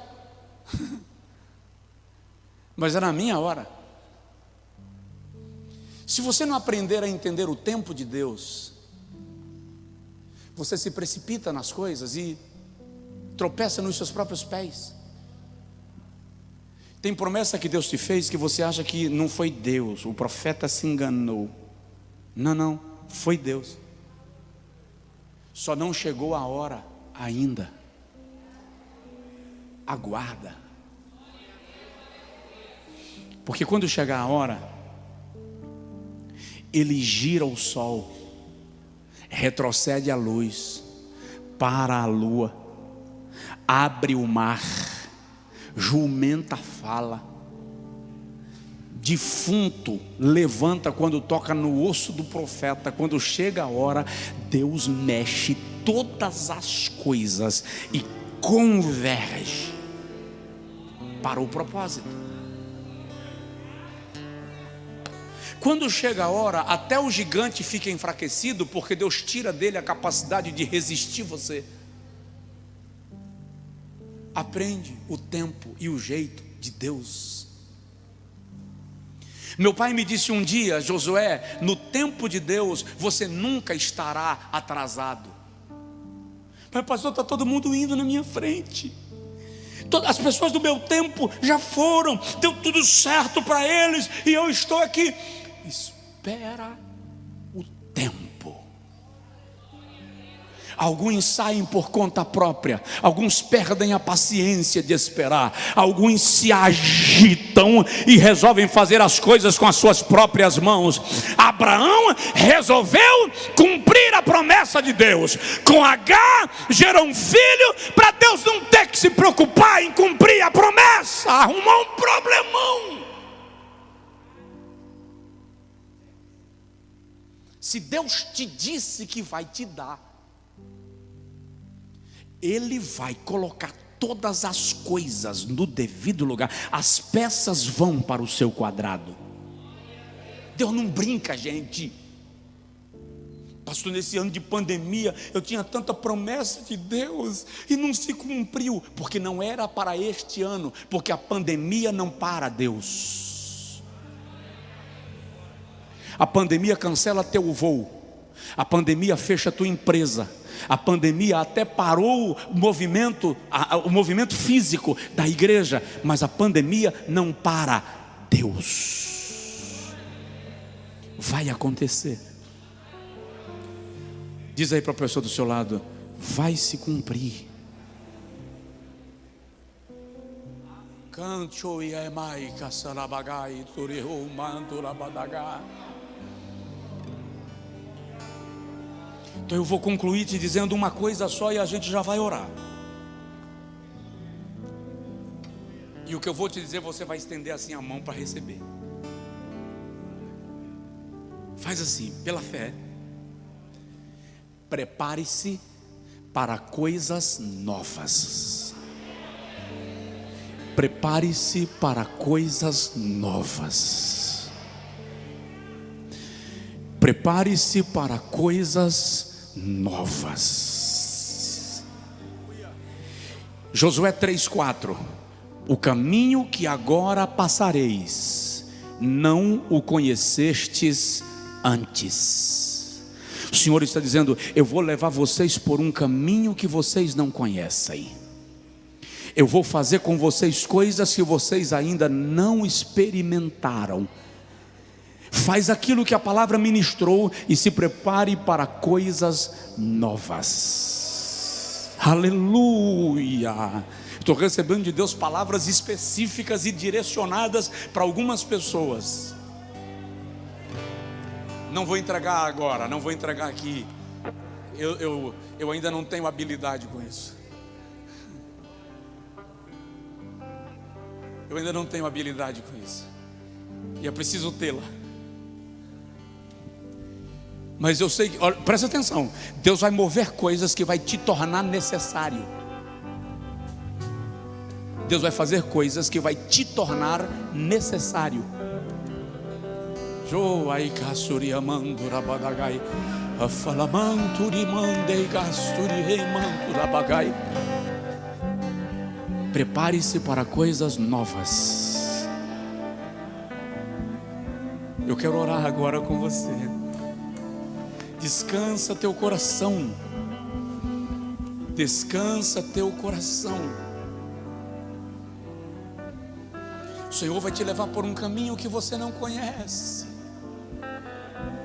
Mas é na minha hora. Se você não aprender a entender o tempo de Deus, você se precipita nas coisas e tropeça nos seus próprios pés. Tem promessa que Deus te fez que você acha que não foi Deus, o profeta se enganou. Não, foi Deus. Só não chegou a hora ainda. Aguarda. Porque quando chegar a hora, ele gira o sol, retrocede a luz, para a lua, abre o mar, jumenta fala, defunto levanta quando toca no osso do profeta. Quando chega a hora, Deus mexe todas as coisas e converge para o propósito. Quando chega a hora, até o gigante fica enfraquecido, porque Deus tira dele a capacidade de resistir você. Aprende o tempo e o jeito de Deus. Meu pai me disse um dia: Josué, no tempo de Deus você nunca estará atrasado. Mas pastor, está todo mundo indo na minha frente. Todas as pessoas do meu tempo já foram, deu tudo certo para eles, e eu estou aqui. Espera o tempo. Alguns saem por conta própria, alguns perdem a paciência de esperar, alguns se agitam e resolvem fazer as coisas com as suas próprias mãos. Abraão resolveu cumprir a promessa de Deus. Com Agar gerou um filho, para Deus não ter que se preocupar em cumprir a promessa. Arrumou um problemão. Se Deus te disse que vai te dar, Ele vai colocar todas as coisas no devido lugar. As peças vão para o seu quadrado. Deus não brinca, gente. Pastor, nesse ano de pandemia eu tinha tanta promessa de Deus e não se cumpriu, porque não era para este ano, porque a pandemia não para Deus. A pandemia cancela teu voo, a pandemia fecha tua empresa, a pandemia até parou o movimento físico da igreja, mas a pandemia não para Deus. Vai acontecer. Diz aí para a pessoa do seu lado: vai se cumprir. Canto e emai casalabagai turihu mandurabadaga. Então eu vou concluir te dizendo uma coisa só e a gente já vai orar. E o que eu vou te dizer, você vai estender assim a mão para receber. Faz assim, pela fé. Prepare-se para coisas novas. Prepare-se para coisas novas. Prepare-se para coisas novas. Josué 3:4. O caminho que agora passareis, não o conhecestes antes. O Senhor está dizendo: eu vou levar vocês por um caminho que vocês não conhecem. Eu vou fazer com vocês coisas que vocês ainda não experimentaram. Faz aquilo que a palavra ministrou e se prepare para coisas novas. Aleluia! Estou recebendo de Deus palavras específicas e direcionadas para algumas pessoas. Não vou entregar agora, não vou entregar aqui. Eu ainda não tenho habilidade com isso. Eu ainda não tenho habilidade com isso. E é preciso tê-la. Mas eu sei que, olha, presta atenção, Deus vai mover coisas que vai te tornar necessário. Deus vai fazer coisas que vai te tornar necessário. Prepare-se para coisas novas. Eu quero orar agora com você. Descansa teu coração. Descansa teu coração. O Senhor vai te levar por um caminho que você não conhece.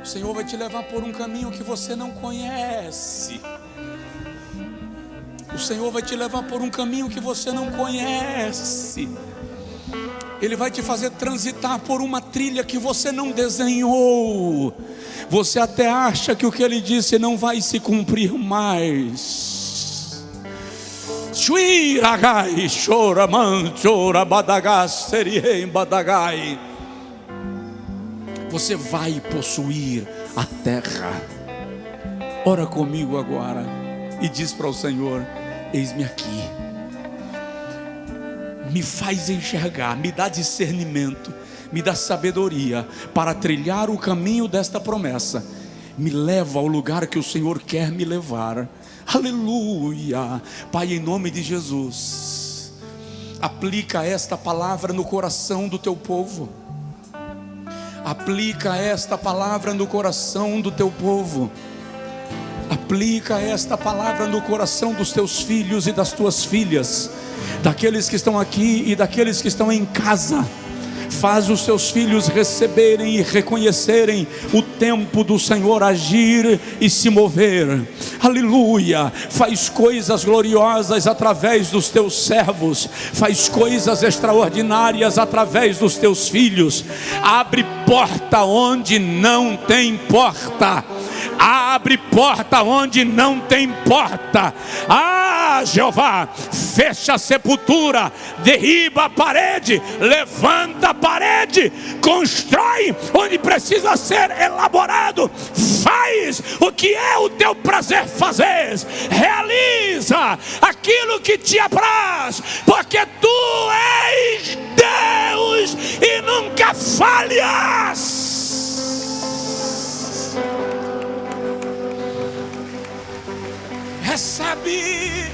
O Senhor vai te levar por um caminho que você não conhece. O Senhor vai te levar por um caminho que você não conhece. Ele vai te fazer transitar por uma trilha que você não desenhou. Você até acha que o que Ele disse não vai se cumprir mais. Você vai possuir a terra. Ora comigo agora. e diz para o Senhor: eis-me aqui. Me faz enxergar, me dá discernimento, me dá sabedoria para trilhar o caminho desta promessa. Me leva ao lugar que o Senhor quer me levar. Aleluia. Pai, em nome de Jesus, aplica esta palavra no coração do teu povo. Aplica esta palavra no coração do teu povo. Aplica esta palavra no coração dos teus filhos e das tuas filhas, daqueles que estão aqui e daqueles que estão em casa. Faz os seus filhos receberem e reconhecerem o tempo do Senhor agir e se mover. Aleluia. Faz coisas gloriosas através dos teus servos. Faz coisas extraordinárias através dos teus filhos. Abre porta onde não tem porta. Abre porta onde não tem porta. Ah, Jeová, fecha a sepultura, derriba a parede, levanta a parede, constrói onde precisa ser elaborado. Faz o que é o teu prazer fazer. Realiza aquilo que te apraz, porque tu és Deus e nunca falhas. Recebe